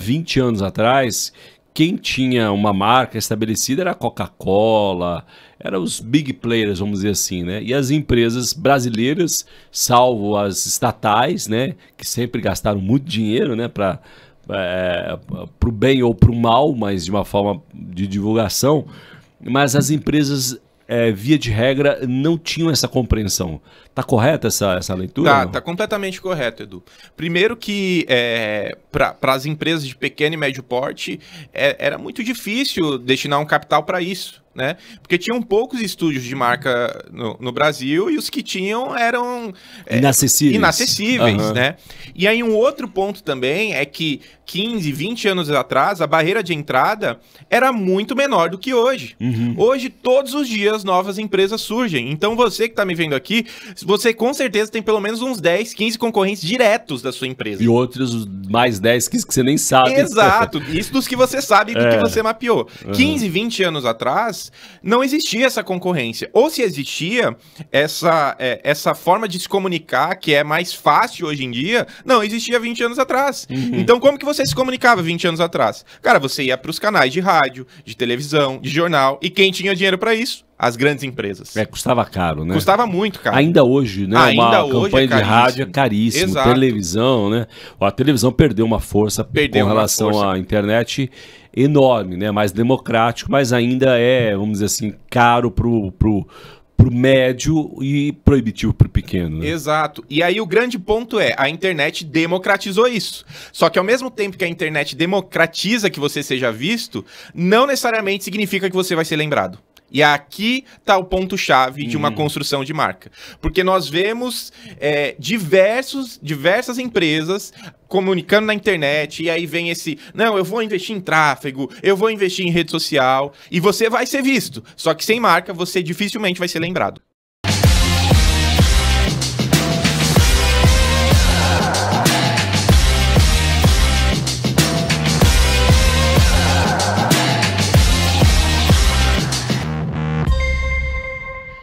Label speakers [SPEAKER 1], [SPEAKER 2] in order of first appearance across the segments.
[SPEAKER 1] 20 anos atrás, quem tinha uma marca estabelecida era a Coca-Cola, eram os big players, vamos dizer assim, né? E as empresas brasileiras, salvo as estatais, né? Que sempre gastaram muito dinheiro, né? Para o bem ou para o mal, mas de uma forma de divulgação. Mas as empresas, via de regra, não tinham essa compreensão. Tá correta essa leitura?
[SPEAKER 2] Tá completamente correto, Edu. Primeiro que para as empresas de pequeno e médio porte era muito difícil destinar um capital para isso, né? Porque tinham poucos estúdios de marca no Brasil e os que tinham eram inacessíveis, né? E aí um outro ponto também é que 15, 20 anos atrás, a barreira de entrada era muito menor do que hoje. Hoje, todos os dias, novas empresas surgem. Então, você que está me vendo aqui, você com certeza tem pelo menos uns 10, 15 concorrentes diretos da sua empresa.
[SPEAKER 1] E outros mais 10, 15 que você nem sabe.
[SPEAKER 2] Exato. Isso dos que você sabe e do que você mapeou. 15, 20 anos atrás, não existia essa concorrência. Ou se existia, essa forma de se comunicar, que é mais fácil hoje em dia, não existia 20 anos atrás. Então, como que você se comunicava 20 anos atrás? Cara, você ia para os canais de rádio, de televisão, de jornal. E quem tinha dinheiro para isso? As grandes empresas.
[SPEAKER 1] Custava caro, né?
[SPEAKER 2] Custava muito caro.
[SPEAKER 1] Ainda hoje, né?
[SPEAKER 2] Ainda
[SPEAKER 1] uma campanha de rádio é caríssimo.
[SPEAKER 2] Exato.
[SPEAKER 1] Televisão, né? A televisão perdeu uma força com relação à internet enorme, né? Mais democrático, mas ainda vamos dizer assim, caro pro médio e proibitivo pro pequeno, né?
[SPEAKER 2] Exato. E aí o grande ponto a internet democratizou isso. Só que ao mesmo tempo que a internet democratiza que você seja visto, não necessariamente significa que você vai ser lembrado. E aqui está o ponto-chave de uma construção de marca. Porque nós vemos diversas empresas comunicando na internet, e aí vem não, eu vou investir em tráfego, eu vou investir em rede social, e você vai ser visto. Só que sem marca, você dificilmente vai ser lembrado.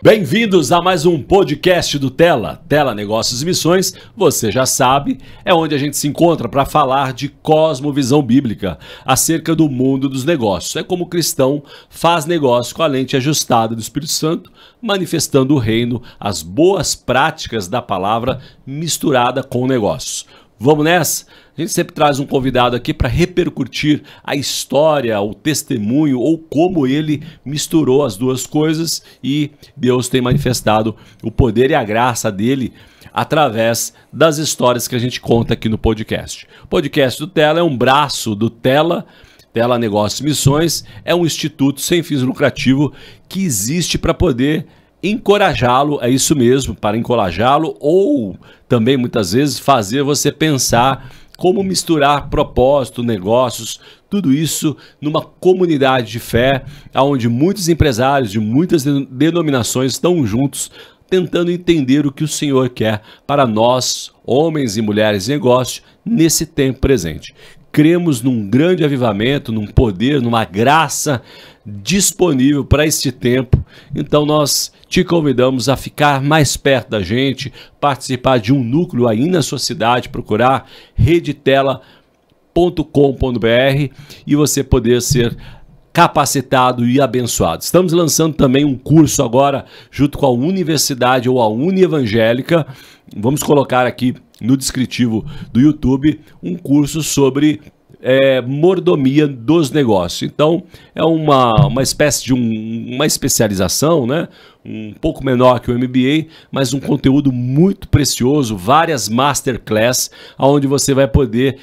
[SPEAKER 1] Bem-vindos a mais um podcast do Tela Negócios e Missões. Você já sabe, é onde a gente se encontra para falar de cosmovisão bíblica acerca do mundo dos negócios. É como o cristão faz negócio com a lente ajustada do Espírito Santo, manifestando o reino, as boas práticas da palavra misturada com negócios. Vamos nessa? A gente sempre traz um convidado aqui para repercutir a história, o testemunho ou como ele misturou as duas coisas e Deus tem manifestado o poder e a graça dele através das histórias que a gente conta aqui no podcast. O podcast do Tela é um braço do Tela Negócios e Missões, é um instituto sem fins lucrativos que existe para poder encorajá-lo, é isso mesmo, para encorajá-lo ou também muitas vezes fazer você pensar como misturar propósito, negócios, tudo isso numa comunidade de fé, onde muitos empresários de muitas denominações estão juntos, tentando entender o que o Senhor quer para nós, homens e mulheres de negócio, nesse tempo presente. Cremos num grande avivamento, num poder, numa graça disponível para este tempo. Então nós te convidamos a ficar mais perto da gente, participar de um núcleo aí na sua cidade, procurar redetela.com.br e você poder ser capacitado e abençoado. Estamos lançando também um curso agora junto com a Universidade ou a Unievangélica. Vamos colocar aqui no descritivo do YouTube um curso sobre mordomia dos negócios. Então é uma espécie de uma especialização, né? Um pouco menor que o MBA, mas um conteúdo muito precioso, várias masterclass, onde você vai poder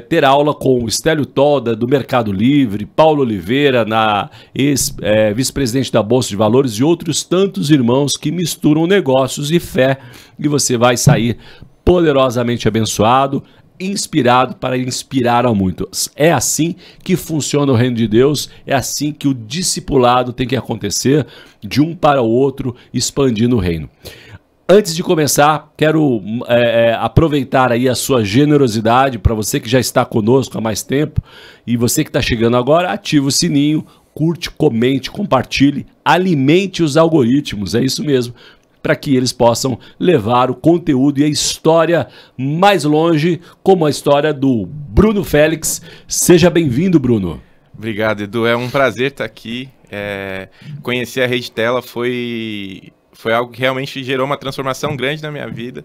[SPEAKER 1] ter aula com o Stélio Tolda do Mercado Livre, Paulo Oliveira, vice-presidente da Bolsa de Valores, e outros tantos irmãos que misturam negócios e fé, e você vai sair poderosamente abençoado, inspirado para inspirar a muitos. É assim que funciona o reino de Deus, é assim que o discipulado tem que acontecer, de um para o outro, expandindo o reino. Antes de começar, quero aproveitar aí a sua generosidade, para você que já está conosco há mais tempo, e você que está chegando agora, ativa o sininho, curte, comente, compartilhe, alimente os algoritmos, é isso mesmo. para que eles possam levar o conteúdo e a história mais longe, como a história do Bruno Félix. Seja bem-vindo, Bruno.
[SPEAKER 2] Obrigado, Edu. É um prazer estar aqui. Conhecer a Rede Tela foi algo que realmente gerou uma transformação grande na minha vida.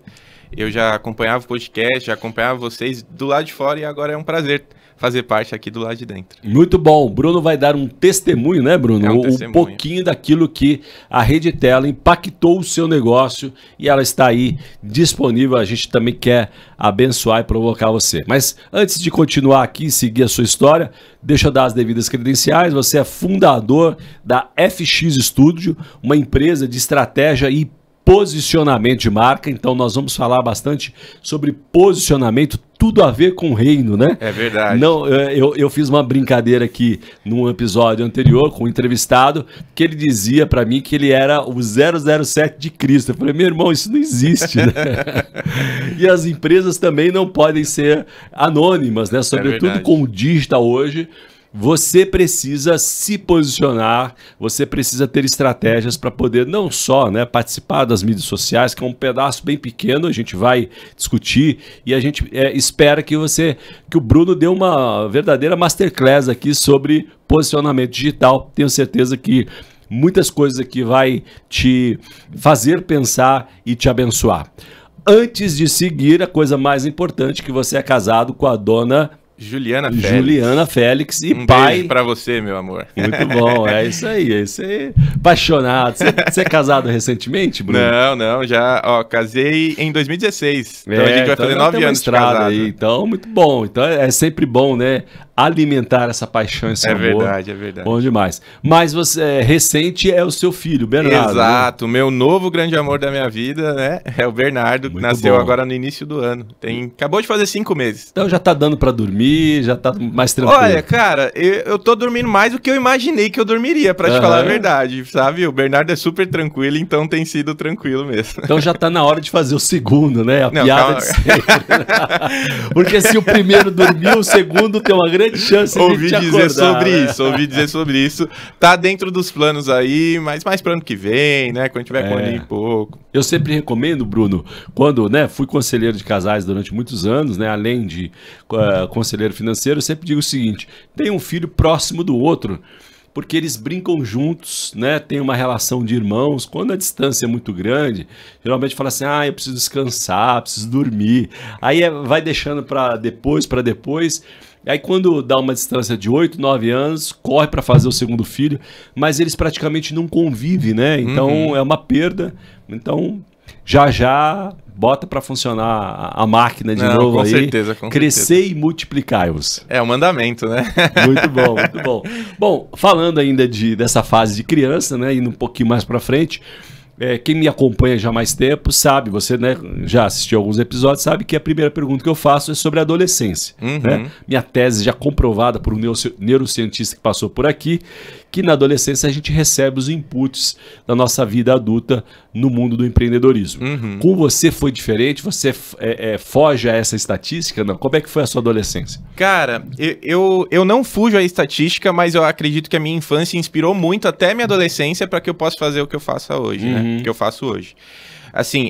[SPEAKER 2] Eu já acompanhava o podcast, já acompanhava vocês do lado de fora e agora é um prazer fazer parte aqui do lado de dentro.
[SPEAKER 1] Muito bom. O Bruno vai dar um testemunho, né, Bruno? Um pouquinho daquilo que a Rede Tela impactou o seu negócio e ela está aí disponível. A gente também quer abençoar e provocar você. Mas antes de continuar aqui e seguir a sua história, deixa eu dar as devidas credenciais. Você é fundador da FX Studio, uma empresa de estratégia e posicionamento de marca. Então nós vamos falar bastante sobre posicionamento, tudo a ver com o reino, né?
[SPEAKER 2] É verdade.
[SPEAKER 1] Não, eu fiz uma brincadeira aqui num episódio anterior com um entrevistado, que ele dizia para mim que ele era o 007 de Cristo. Eu falei, meu irmão, isso não existe, né? E as empresas também não podem ser anônimas, né? Sobretudo com o digital hoje. Você precisa se posicionar, você precisa ter estratégias para poder não só, né, participar das mídias sociais, que é um pedaço bem pequeno, a gente vai discutir e a gente espera que o Bruno dê uma verdadeira masterclass aqui sobre posicionamento digital. Tenho certeza que muitas coisas aqui vai te fazer pensar e te abençoar. Antes de seguir, a coisa mais importante, que você é casado com a dona Juliana Félix e pai.
[SPEAKER 2] Beijo pra você, meu amor.
[SPEAKER 1] Muito bom, é isso aí. Apaixonado. Você é casado recentemente, Bruno?
[SPEAKER 2] Não, já casei em 2016. Então a gente vai fazer 9 anos de casado.
[SPEAKER 1] Aí, então, muito bom. Então é sempre bom, né? Alimentar essa paixão, esse amor.
[SPEAKER 2] É verdade.
[SPEAKER 1] Bom demais. Mas você recente é o seu filho, Bernardo.
[SPEAKER 2] Exato, o meu novo grande amor da minha vida, né? É o Bernardo, que nasceu agora no início do ano. Acabou de fazer 5 meses.
[SPEAKER 1] Então já tá dando pra dormir, já tá mais tranquilo.
[SPEAKER 2] Olha, cara, eu tô dormindo mais do que eu imaginei que eu dormiria, pra te falar a verdade, sabe? O Bernardo é super tranquilo, então tem sido tranquilo mesmo.
[SPEAKER 1] Então já tá na hora de fazer o segundo, né? A piada de sempre. Porque se o primeiro dormiu, o segundo tem uma grande chance de
[SPEAKER 2] ouvi
[SPEAKER 1] te
[SPEAKER 2] dizer
[SPEAKER 1] acordar,
[SPEAKER 2] sobre isso. Tá dentro dos planos aí, mas mais pro ano que vem, né? Quando tiver com um ano e pouco.
[SPEAKER 1] Eu sempre recomendo, Bruno, quando fui conselheiro de casais durante muitos anos, né? Além de conselheiro financeiro, eu sempre digo o seguinte: tem um filho próximo do outro, porque eles brincam juntos, né? Tem uma relação de irmãos. Quando a distância é muito grande, geralmente fala assim, eu preciso descansar, preciso dormir. Aí vai deixando para depois. Aí quando dá uma distância de 8, 9 anos, corre para fazer o segundo filho, mas eles praticamente não convivem, né? Então é uma perda. Então já bota para funcionar a máquina de novo
[SPEAKER 2] com
[SPEAKER 1] aí.
[SPEAKER 2] Certeza.
[SPEAKER 1] Crescer e multiplicai-vos.
[SPEAKER 2] É o mandamento, né?
[SPEAKER 1] Muito bom, muito bom. Bom, falando ainda dessa fase de criança, né? Indo um pouquinho mais para frente. Quem me acompanha já há mais tempo sabe, você, né, já assistiu alguns episódios, sabe que a primeira pergunta que eu faço é sobre a adolescência. Né? Minha tese já comprovada por um neurocientista que passou por aqui, que na adolescência a gente recebe os inputs da nossa vida adulta no mundo do empreendedorismo. Com você foi diferente? Você foge a essa estatística? Não? Como é que foi a sua adolescência?
[SPEAKER 2] Cara, eu não fujo à estatística, mas eu acredito que a minha infância inspirou muito até a minha adolescência para que eu possa fazer o que eu faço hoje, né? Que eu faço hoje. Assim,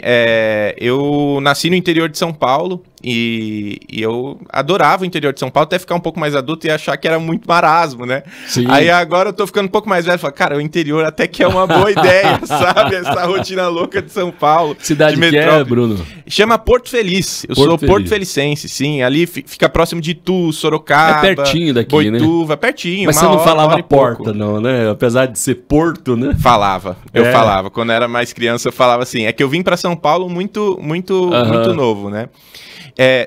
[SPEAKER 2] eu nasci no interior de São Paulo e eu adorava o interior de São Paulo, até ficar um pouco mais adulto e achar que era muito marasmo, né?
[SPEAKER 1] Sim.
[SPEAKER 2] Aí agora eu tô ficando um pouco mais velho e falo, cara, o interior até que é uma boa ideia, sabe? Essa rotina louca de São Paulo.
[SPEAKER 1] Cidade
[SPEAKER 2] de
[SPEAKER 1] que é, Bruno?
[SPEAKER 2] Chama Porto Feliz. Eu sou porto-felicense, sim. Ali fica próximo de Itu, Sorocaba.
[SPEAKER 1] É pertinho daqui,
[SPEAKER 2] Boituva,
[SPEAKER 1] né?
[SPEAKER 2] pertinho.
[SPEAKER 1] Mas você não falava porta, não, né? Apesar de ser Porto, né?
[SPEAKER 2] Falava. Eu falava. Quando eu era mais criança, eu falava assim. É que eu vim para São Paulo muito novo, né?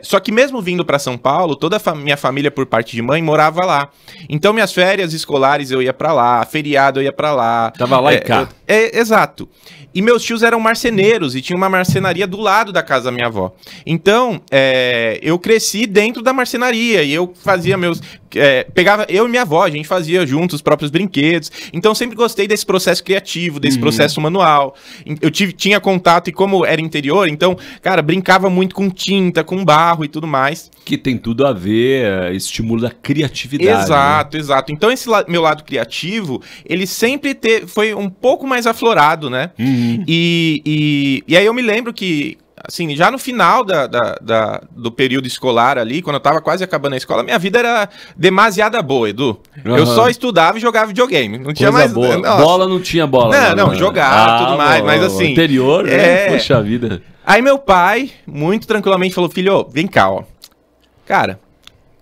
[SPEAKER 2] Só que mesmo vindo para São Paulo, toda a minha família por parte de mãe morava lá. Então minhas férias escolares eu ia para lá, feriado eu ia para lá.
[SPEAKER 1] Tava lá e cá.
[SPEAKER 2] Exato. E meus tios eram marceneiros e tinha uma marcenaria do lado da casa da minha avó. Então, eu cresci dentro da marcenaria e eu fazia pegava eu e minha avó, a gente fazia juntos os próprios brinquedos. Então, sempre gostei desse processo criativo, desse processo manual. Eu tinha contato e como era interior, então, cara, brincava muito com tinta, com barro e tudo mais.
[SPEAKER 1] Que tem tudo a ver, estimula a criatividade.
[SPEAKER 2] Exato,
[SPEAKER 1] né?
[SPEAKER 2] Exato. Então, esse meu lado criativo, ele sempre foi um pouco mais aflorado, né? E aí eu me lembro que, assim, já no final do período escolar ali, quando eu tava quase acabando a escola, minha vida era demasiada boa, Edu. Eu só estudava e jogava videogame. Não tinha mais...
[SPEAKER 1] boa. Bola não tinha bola.
[SPEAKER 2] Não, jogava tudo mais, mas assim...
[SPEAKER 1] Anterior, né? Poxa vida.
[SPEAKER 2] Aí meu pai, muito tranquilamente, falou, filho, vem cá, ó. Cara,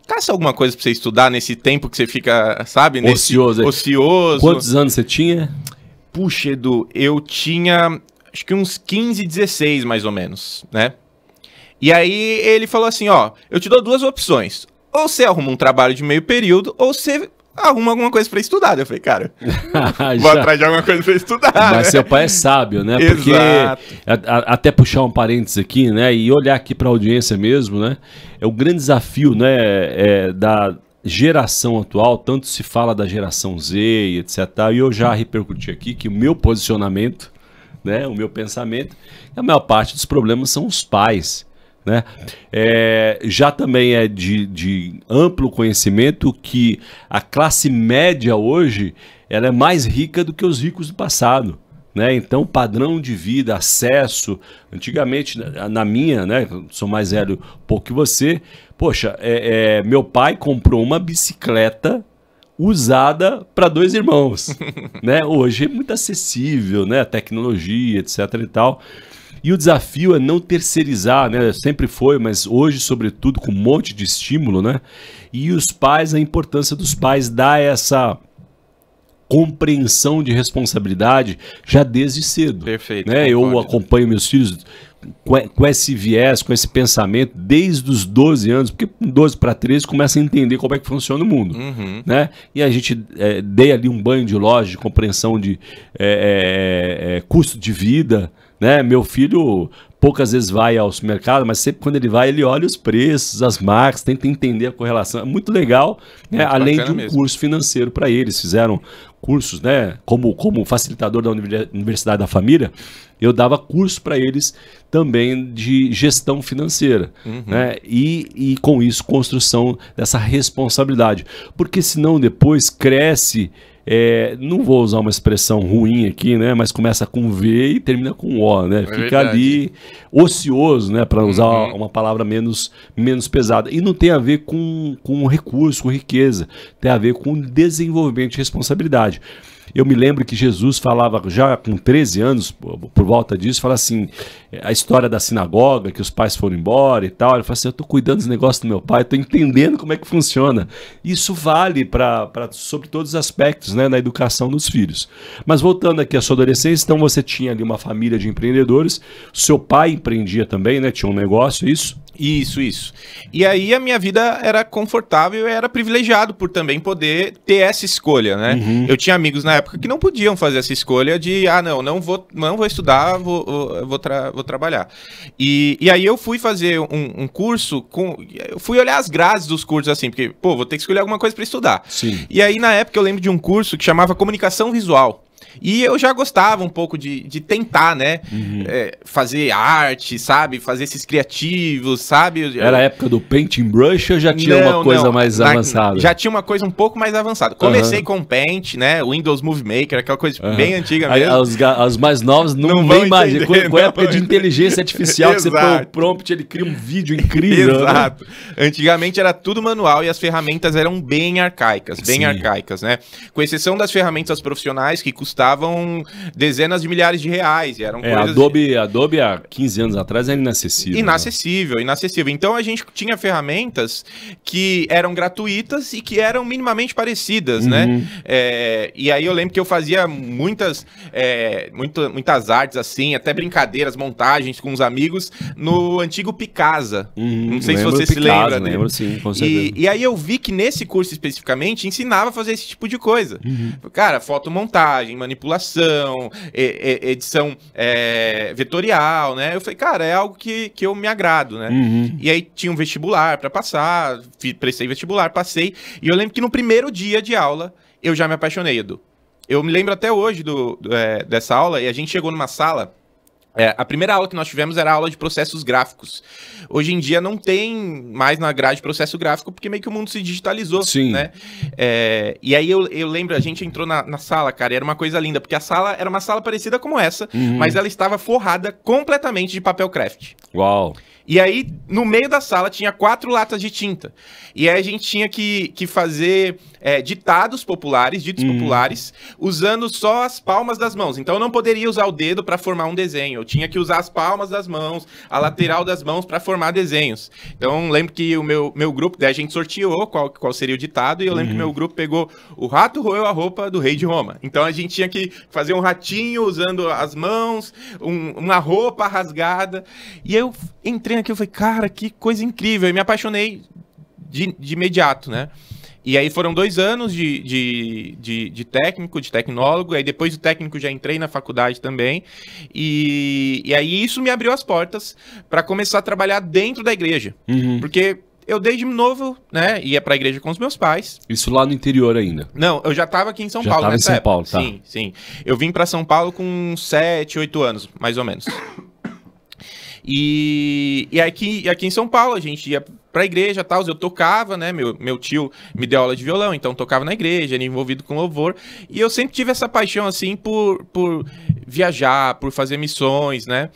[SPEAKER 2] caça alguma coisa pra você estudar nesse tempo que você fica, sabe?
[SPEAKER 1] Ocioso.
[SPEAKER 2] Ocioso.
[SPEAKER 1] Quantos anos você tinha?
[SPEAKER 2] Puxa, Edu, eu tinha acho que uns 15, 16 mais ou menos, né? E aí ele falou assim, ó, eu te dou duas opções. Ou você arruma um trabalho de meio período, ou você arruma alguma coisa pra estudar. Eu falei, cara, vou atrás de alguma coisa pra estudar.
[SPEAKER 1] Mas seu pai é sábio, né?
[SPEAKER 2] Exato.
[SPEAKER 1] Porque, até puxar um parênteses aqui, né? E olhar aqui pra audiência mesmo, né? É o grande desafio, né? Da geração atual, tanto se fala da geração Z e etc. E eu já repercuti aqui que o meu posicionamento, né, o meu pensamento, a maior parte dos problemas são os pais, né? Já também é de amplo conhecimento que a classe média hoje ela é mais rica do que os ricos do passado, né? Então padrão de vida, acesso, antigamente na minha, né, sou mais velho um pouco que você, poxa, meu pai comprou uma bicicleta usada para 2 irmãos, né? Hoje é muito acessível, né? A tecnologia, etc e tal. E o desafio é não terceirizar, né? Sempre foi, mas hoje, sobretudo, com um monte de estímulo, né? E os pais, a importância dos pais dar essa compreensão de responsabilidade já desde cedo.
[SPEAKER 2] Perfeito.
[SPEAKER 1] Né? Eu acompanho meus filhos com esse viés, com esse pensamento, desde os 12 anos, porque com 12 para 13 começa a entender como é que funciona o mundo. Né? E a gente dei ali um banho de loja, de compreensão de custo de vida. Né? Meu filho poucas vezes vai ao supermercado, mas sempre quando ele vai, ele olha os preços, as marcas, tenta entender a correlação. É muito legal, né? Além de um curso financeiro para eles. Fizeram cursos, né? Como facilitador da Universidade da Família, eu dava curso para eles também de gestão financeira. Né? E com isso, construção dessa responsabilidade. Porque senão depois cresce... não vou usar uma expressão ruim aqui, né? Mas começa com V e termina com O, né? Fica ali ocioso, né? Para usar uma palavra menos pesada. E não tem a ver com recurso, com riqueza. Tem a ver com desenvolvimento de responsabilidade. Eu me lembro que Jesus falava já com 13 anos, por volta disso, fala assim, a história da sinagoga, que os pais foram embora e tal. Ele fala assim, eu estou cuidando dos negócios do meu pai, estou entendendo como é que funciona. Isso vale sobre todos os aspectos, né, na educação dos filhos. Mas voltando aqui à sua adolescência, então você tinha ali uma família de empreendedores, seu pai empreendia também, né, tinha um negócio, isso?
[SPEAKER 2] Isso. E aí a minha vida era confortável e era privilegiado por também poder ter essa escolha, né? Eu tinha amigos na época que não podiam fazer essa escolha de, não vou estudar, vou trabalhar. E aí eu fui fazer um curso, eu fui olhar as grades dos cursos assim, porque, vou ter que escolher alguma coisa para estudar.
[SPEAKER 1] Sim.
[SPEAKER 2] E aí na época eu lembro de um curso que chamava Comunicação Visual. E eu já gostava um pouco de tentar, né? Fazer arte, sabe? Fazer esses criativos, sabe?
[SPEAKER 1] Era a época do Paint and Brush ou já tinha uma coisa mais avançada?
[SPEAKER 2] Já tinha uma coisa um pouco mais avançada. Comecei com Paint, né? Windows Movie Maker, aquela coisa bem antiga mesmo.
[SPEAKER 1] Os mais novos não vão imaginar. Com a época de inteligência artificial, que você põe o prompt, ele cria um vídeo incrível.
[SPEAKER 2] Exato. Né? Antigamente era tudo manual e as ferramentas eram bem arcaicas, né? Com exceção das ferramentas profissionais que custavam dezenas de milhares de reais. E eram coisas...
[SPEAKER 1] Adobe há 15 anos atrás era inacessível.
[SPEAKER 2] Inacessível. Então a gente tinha ferramentas que eram gratuitas e que eram minimamente parecidas, né? E aí eu lembro que eu fazia muitas artes assim, até brincadeiras, montagens com os amigos no antigo Picasa. Não sei se você se lembra.
[SPEAKER 1] Lembro, sim, com certeza.
[SPEAKER 2] E aí eu vi que nesse curso especificamente ensinava a fazer esse tipo de coisa. Cara, fotomontagem, manipulação, edição vetorial, né? Eu falei, cara, é algo que eu me agrado, né? E aí tinha um vestibular para passar, prestei vestibular, passei, e eu lembro que no primeiro dia de aula eu já me apaixonei, Edu. Eu me lembro até hoje dessa aula, e a gente chegou numa sala A primeira aula que nós tivemos era a aula de processos gráficos. Hoje em dia não tem mais na grade processo gráfico, porque meio que o mundo se digitalizou,
[SPEAKER 1] Sim.
[SPEAKER 2] né? E aí eu lembro, a gente entrou na sala, cara, e era uma coisa linda, porque a sala era uma sala parecida como essa, mas ela estava forrada completamente de papel craft.
[SPEAKER 1] Uau!
[SPEAKER 2] E aí, no meio da sala, tinha 4 latas de tinta. E aí a gente tinha que fazer ditados populares, usando só as palmas das mãos. Então eu não poderia usar o dedo para formar um desenho. Eu tinha que usar as palmas das mãos, a lateral das mãos para formar desenhos. Então lembro que o meu grupo, daí a gente sorteou qual seria o ditado, e eu lembro que meu grupo pegou o rato roeu a roupa do rei de Roma. Então a gente tinha que fazer um ratinho usando as mãos, uma roupa rasgada. E eu entrei aqui, eu falei, cara, que coisa incrível. E me apaixonei de imediato, né? E aí foram 2 anos de técnico, de tecnólogo. Aí depois do técnico já entrei na faculdade também. E aí isso me abriu as portas para começar a trabalhar dentro da igreja. Porque eu desde novo, né, ia pra igreja com os meus pais.
[SPEAKER 1] Isso lá no interior ainda?
[SPEAKER 2] Não, eu já tava aqui em São Paulo
[SPEAKER 1] nessa
[SPEAKER 2] nessa época.
[SPEAKER 1] Paulo, tá.
[SPEAKER 2] Sim, sim. Eu vim pra São Paulo com 7, 8 anos, mais ou menos. E aqui em São Paulo a gente ia pra igreja e tal, eu tocava, né, meu tio me deu aula de violão, então tocava na igreja, era envolvido com louvor, e eu sempre tive essa paixão, assim, por viajar, por fazer missões, né.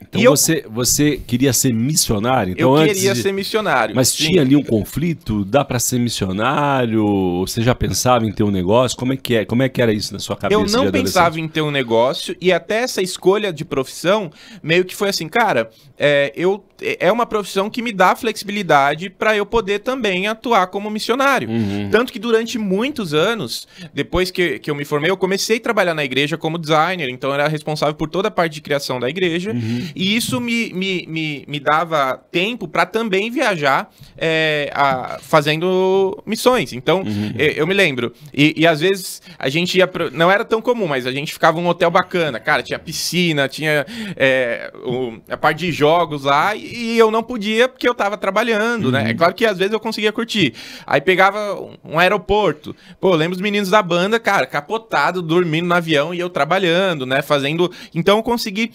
[SPEAKER 1] Então você queria ser missionário? Então,
[SPEAKER 2] eu queria ser missionário.
[SPEAKER 1] Mas sim, tinha ali um conflito? Dá para ser missionário? Você já pensava em ter um negócio? Como é que era isso na sua cabeça?
[SPEAKER 2] Eu não pensava em ter um negócio, e até essa escolha de profissão meio que foi assim, cara, é uma profissão que me dá flexibilidade para eu poder também atuar como missionário. Tanto que durante muitos anos, depois que eu me formei, eu comecei a trabalhar na igreja como designer, então eu era responsável por toda a parte de criação da igreja. E isso me dava tempo para também viajar fazendo missões. Então, eu me lembro. E às vezes a gente ia não era tão comum, mas a gente ficava em um hotel bacana. Cara, tinha piscina, tinha a parte de jogos lá, e eu não podia porque eu tava trabalhando, né? É claro que às vezes eu conseguia curtir. Aí pegava um aeroporto. Pô, eu lembro os meninos da banda, cara, capotado, dormindo no avião, e eu trabalhando, né? Fazendo... Então eu consegui...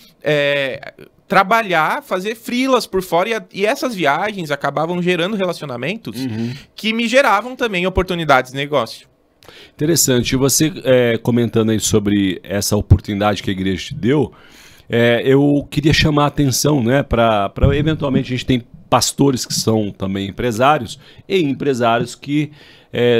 [SPEAKER 2] trabalhar, fazer freelas por fora, e essas viagens acabavam gerando relacionamentos que me geravam também oportunidades de negócio.
[SPEAKER 1] Interessante. E você comentando aí sobre essa oportunidade que a igreja te deu, eu queria chamar a atenção, né, para eventualmente a gente tem pastores que são também empresários e empresários que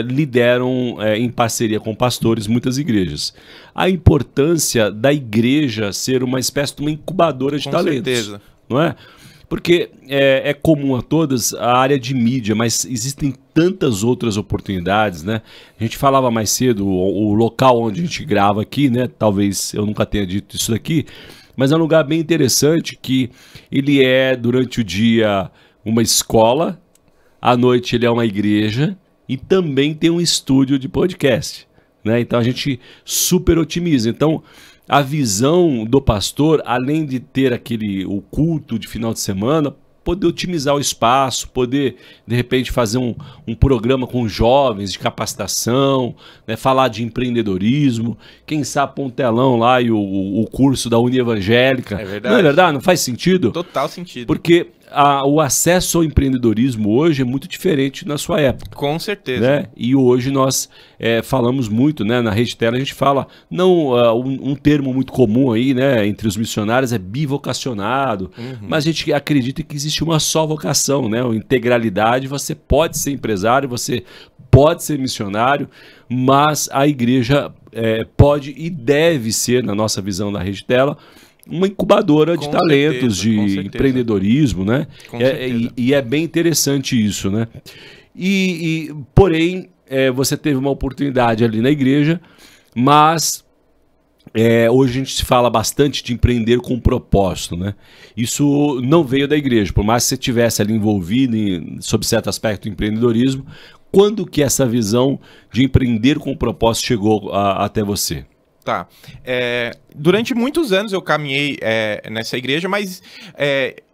[SPEAKER 1] lideram em parceria com pastores muitas igrejas. A importância da igreja ser uma espécie de uma incubadora de talentos. Com certeza. Não é? Porque é comum a todas a área de mídia, mas existem tantas outras oportunidades, né? A gente falava mais cedo, o local onde a gente grava aqui, né? Talvez eu nunca tenha dito isso daqui, mas é um lugar bem interessante que ele durante o dia, uma escola, à noite ele é uma igreja, e também tem um estúdio de podcast, né? Então a gente super otimiza. Então a visão do pastor, além de ter o culto de final de semana, poder otimizar o espaço, poder de repente fazer um programa com jovens de capacitação, né? Falar de empreendedorismo, quem sabe pôr um telão lá e o curso da Uni Evangélica.
[SPEAKER 2] É verdade.
[SPEAKER 1] Não é verdade? Não faz sentido?
[SPEAKER 2] Total sentido.
[SPEAKER 1] Porque o acesso ao empreendedorismo hoje é muito diferente na sua época.
[SPEAKER 2] Com certeza.
[SPEAKER 1] Né? E hoje nós falamos muito, né? Na Rede Tela a gente fala, um termo muito comum aí, né, entre os missionários é bivocacionado, mas a gente acredita que existe uma só vocação, né? A integralidade, você pode ser empresário, você pode ser missionário, mas a igreja pode e deve ser, na nossa visão da Rede Tela, uma incubadora de talentos, de empreendedorismo, né? E é bem interessante isso, né? Porém, você teve uma oportunidade ali na igreja, mas hoje a gente se fala bastante de empreender com propósito, né? Isso não veio da igreja, por mais que você estivesse ali envolvido sob certo aspecto do empreendedorismo. Quando que essa visão de empreender com propósito chegou até você?
[SPEAKER 2] Tá. Durante muitos anos eu caminhei nessa igreja, mas,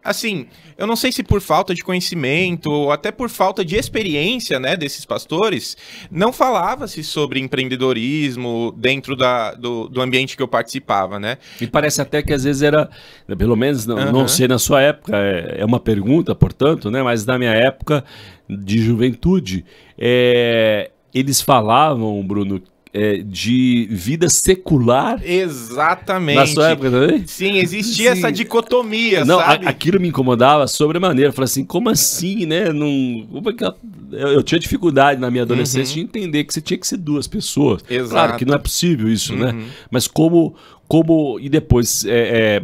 [SPEAKER 2] assim, eu não sei se por falta de conhecimento ou até por falta de experiência, né, desses pastores, não falava-se sobre empreendedorismo dentro do ambiente que eu participava, né?
[SPEAKER 1] Me parece até que às vezes era, pelo menos, não sei na sua época, é uma pergunta, portanto, né, mas na minha época de juventude, eles falavam, Bruno, de vida secular.
[SPEAKER 2] Exatamente.
[SPEAKER 1] Na sua época também?
[SPEAKER 2] Sim, existia essa dicotomia,
[SPEAKER 1] não,
[SPEAKER 2] sabe?
[SPEAKER 1] Aquilo me incomodava sobremaneira. Eu falei assim, como assim, né? Como é que eu tinha dificuldade na minha adolescência de entender que você tinha que ser duas pessoas.
[SPEAKER 2] Exato.
[SPEAKER 1] Claro que não é possível isso, né? Mas como e depois,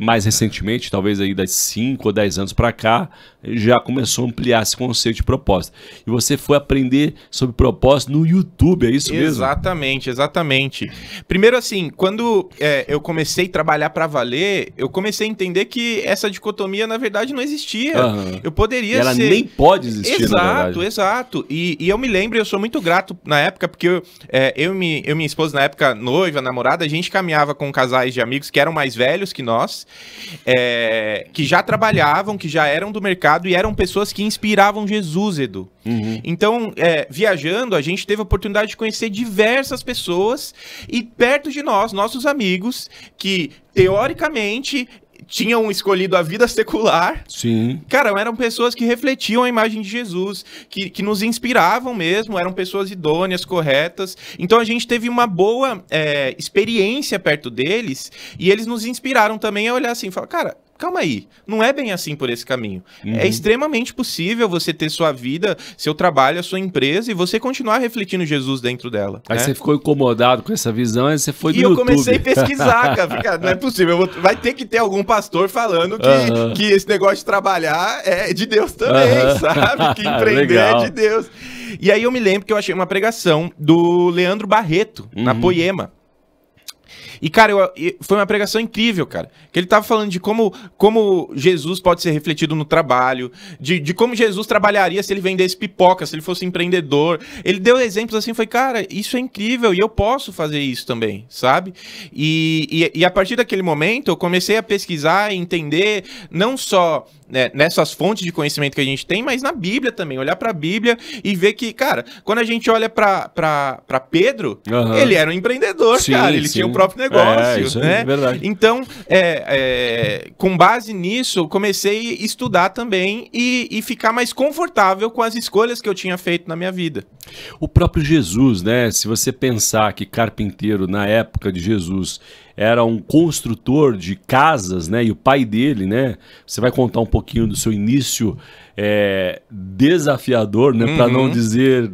[SPEAKER 1] mais recentemente, talvez aí das 5 ou 10 anos para cá, já começou a ampliar esse conceito de propósito. E você foi aprender sobre propósito no YouTube, é isso mesmo?
[SPEAKER 2] Exatamente, exatamente. Primeiro assim, quando eu comecei a trabalhar para valer, eu comecei a entender que essa dicotomia, na verdade, não existia. Eu poderia
[SPEAKER 1] ela nem pode existir,
[SPEAKER 2] exato,
[SPEAKER 1] na verdade.
[SPEAKER 2] Exato. E eu me lembro, eu sou muito grato na época, porque eu e minha esposa, na época, noiva, namorada, a gente caminhava com casais de amigos que eram mais velhos que nós, que já trabalhavam, que já eram do mercado e eram pessoas que inspiravam Jesus, Edu. Então, viajando, a gente teve a oportunidade de conhecer diversas pessoas e perto de nós, nossos amigos, que teoricamente tinham escolhido a vida secular.
[SPEAKER 1] Sim.
[SPEAKER 2] Cara, eram pessoas que refletiam a imagem de Jesus, que nos inspiravam mesmo, eram pessoas idôneas, corretas. Então a gente teve uma boa experiência perto deles e eles nos inspiraram também a olhar assim e falar, cara, calma aí, não é bem assim por esse caminho. É extremamente possível você ter sua vida, seu trabalho, a sua empresa e você continuar refletindo Jesus dentro dela.
[SPEAKER 1] Aí
[SPEAKER 2] né?
[SPEAKER 1] você ficou incomodado com essa visão e você foi do
[SPEAKER 2] E eu
[SPEAKER 1] YouTube.
[SPEAKER 2] comecei a pesquisar, cara, não é possível, vai ter que ter algum pastor falando que esse negócio de trabalhar é de Deus também, sabe? Que empreender é de Deus. E aí eu me lembro que eu achei uma pregação do Leandro Barreto, na Poema. E, cara, foi uma pregação incrível, cara. Que ele tava falando de como Jesus pode ser refletido no trabalho, de como Jesus trabalharia se ele vendesse pipoca, se ele fosse empreendedor. Ele deu exemplos assim, foi, cara, isso é incrível e eu posso fazer isso também, sabe? E a partir daquele momento eu comecei a pesquisar e entender não só nessas fontes de conhecimento que a gente tem, mas na Bíblia também, olhar pra Bíblia e ver que, cara, quando a gente olha pra Pedro, ele era um empreendedor, cara, ele tinha o próprio negócio,
[SPEAKER 1] isso
[SPEAKER 2] né?
[SPEAKER 1] É verdade.
[SPEAKER 2] Então, com base nisso, eu comecei a estudar também e ficar mais confortável com as escolhas que eu tinha feito na minha vida.
[SPEAKER 1] O próprio Jesus, né? Se você pensar que carpinteiro na época de Jesus era um construtor de casas, né? E o pai dele, né? Você vai contar um pouquinho do seu início desafiador, né? Para não dizer,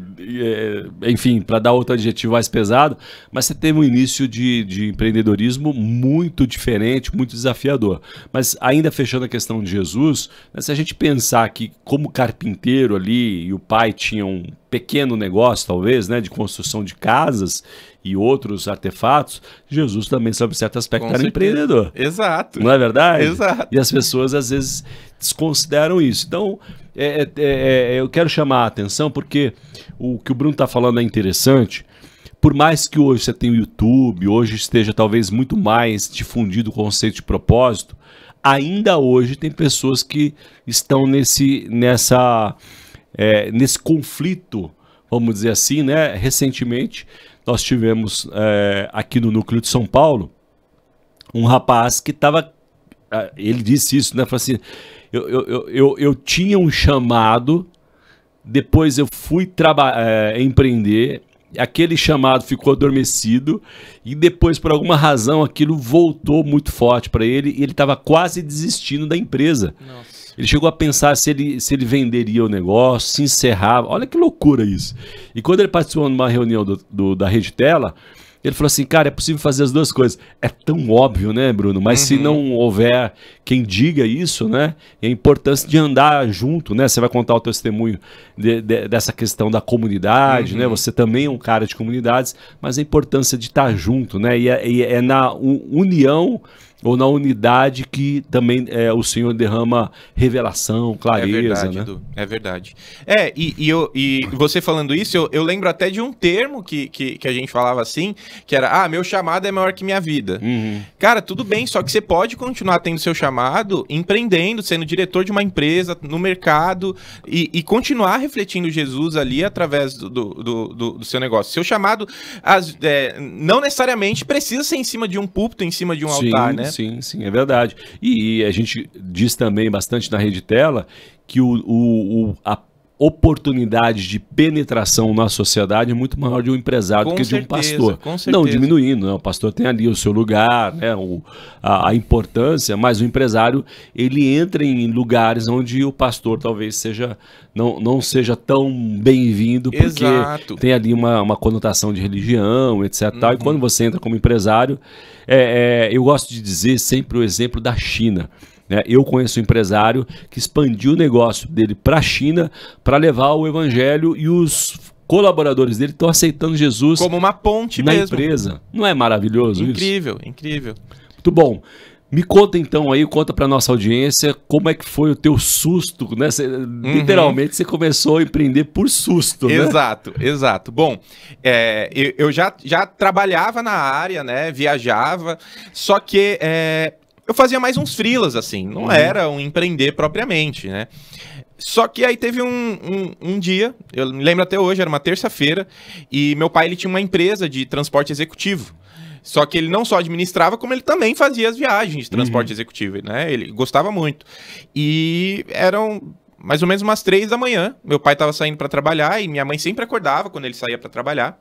[SPEAKER 1] enfim, para dar outro adjetivo mais pesado, mas você teve um início de empreendedorismo muito diferente, muito desafiador. Mas ainda fechando a questão de Jesus, né, se a gente pensar que como carpinteiro ali e o pai tinha um pequeno negócio, talvez, né, de construção de casas e outros artefatos, Jesus também, sob certo aspecto, era empreendedor.
[SPEAKER 2] Exato.
[SPEAKER 1] Não é verdade?
[SPEAKER 2] Exato.
[SPEAKER 1] E as pessoas, às vezes, desconsideram isso. Então, eu quero chamar a atenção porque o que o Bruno está falando é interessante. Por mais que hoje você tenha o YouTube, hoje esteja talvez muito mais difundido o conceito de propósito, ainda hoje tem pessoas que estão nesse conflito, vamos dizer assim, né? Recentemente, nós tivemos aqui no núcleo de São Paulo um rapaz que estava, ele disse isso, né? Falou assim, eu tinha um chamado, depois eu fui empreender, aquele chamado ficou adormecido e depois, por alguma razão, aquilo voltou muito forte para ele e ele estava quase desistindo da empresa.
[SPEAKER 2] Nossa.
[SPEAKER 1] Ele chegou a pensar se ele venderia o negócio, se encerrava. Olha que loucura isso. E quando ele participou de uma reunião da Rede Tela, ele falou assim, cara, é possível fazer as duas coisas. É tão óbvio, né, Bruno? Mas se não houver quem diga isso, né, é a importância de andar junto, né? Você vai contar o testemunho dessa questão da comunidade, né? Você também é um cara de comunidades, mas a importância de estar junto, né? E é na união ou na unidade que também o Senhor derrama revelação, clareza,
[SPEAKER 2] é verdade,
[SPEAKER 1] né?
[SPEAKER 2] Edu, é verdade. E você falando isso, eu lembro até de um termo que a gente falava assim, que era, meu chamado é maior que minha vida. Cara, tudo bem, só que você pode continuar tendo seu chamado, empreendendo, sendo diretor de uma empresa, no mercado, e continuar refletindo Jesus ali através do seu negócio. Seu chamado, não necessariamente precisa ser em cima de um púlpito, em cima de um altar, né?
[SPEAKER 1] Sim, é verdade. E a gente diz também bastante na Rede Tela que a oportunidade de penetração na sociedade é muito maior de um empresário do que de um pastor.
[SPEAKER 2] Com certeza.
[SPEAKER 1] Não diminuindo, né? O pastor tem ali o seu lugar, né? A importância, mas o empresário ele entra em lugares onde o pastor talvez não seja tão bem-vindo, porque
[SPEAKER 2] Exato.
[SPEAKER 1] tem ali uma conotação de religião, etc. E quando você entra como empresário, eu gosto de dizer sempre o exemplo da China. Eu conheço um empresário que expandiu o negócio dele para a China para levar o evangelho, e os colaboradores dele estão aceitando Jesus
[SPEAKER 2] como uma ponte
[SPEAKER 1] na
[SPEAKER 2] mesmo.
[SPEAKER 1] empresa. Não é maravilhoso
[SPEAKER 2] Incrível,
[SPEAKER 1] isso?
[SPEAKER 2] Incrível.
[SPEAKER 1] Muito bom. Me conta então aí, conta para nossa audiência como é que foi o teu susto, né? Literalmente você começou a empreender por susto, né?
[SPEAKER 2] Exato. Bom, eu já trabalhava na área, né? Viajava, só que eu fazia mais uns freelas, assim, não era um empreender propriamente, né? Só que aí teve um dia, eu me lembro até hoje, era uma terça-feira, e meu pai ele tinha uma empresa de transporte executivo. Só que ele não só administrava, como ele também fazia as viagens de transporte executivo, né? Ele gostava muito. E eram mais ou menos umas 3 da manhã, meu pai estava saindo para trabalhar, e minha mãe sempre acordava quando ele saía para trabalhar.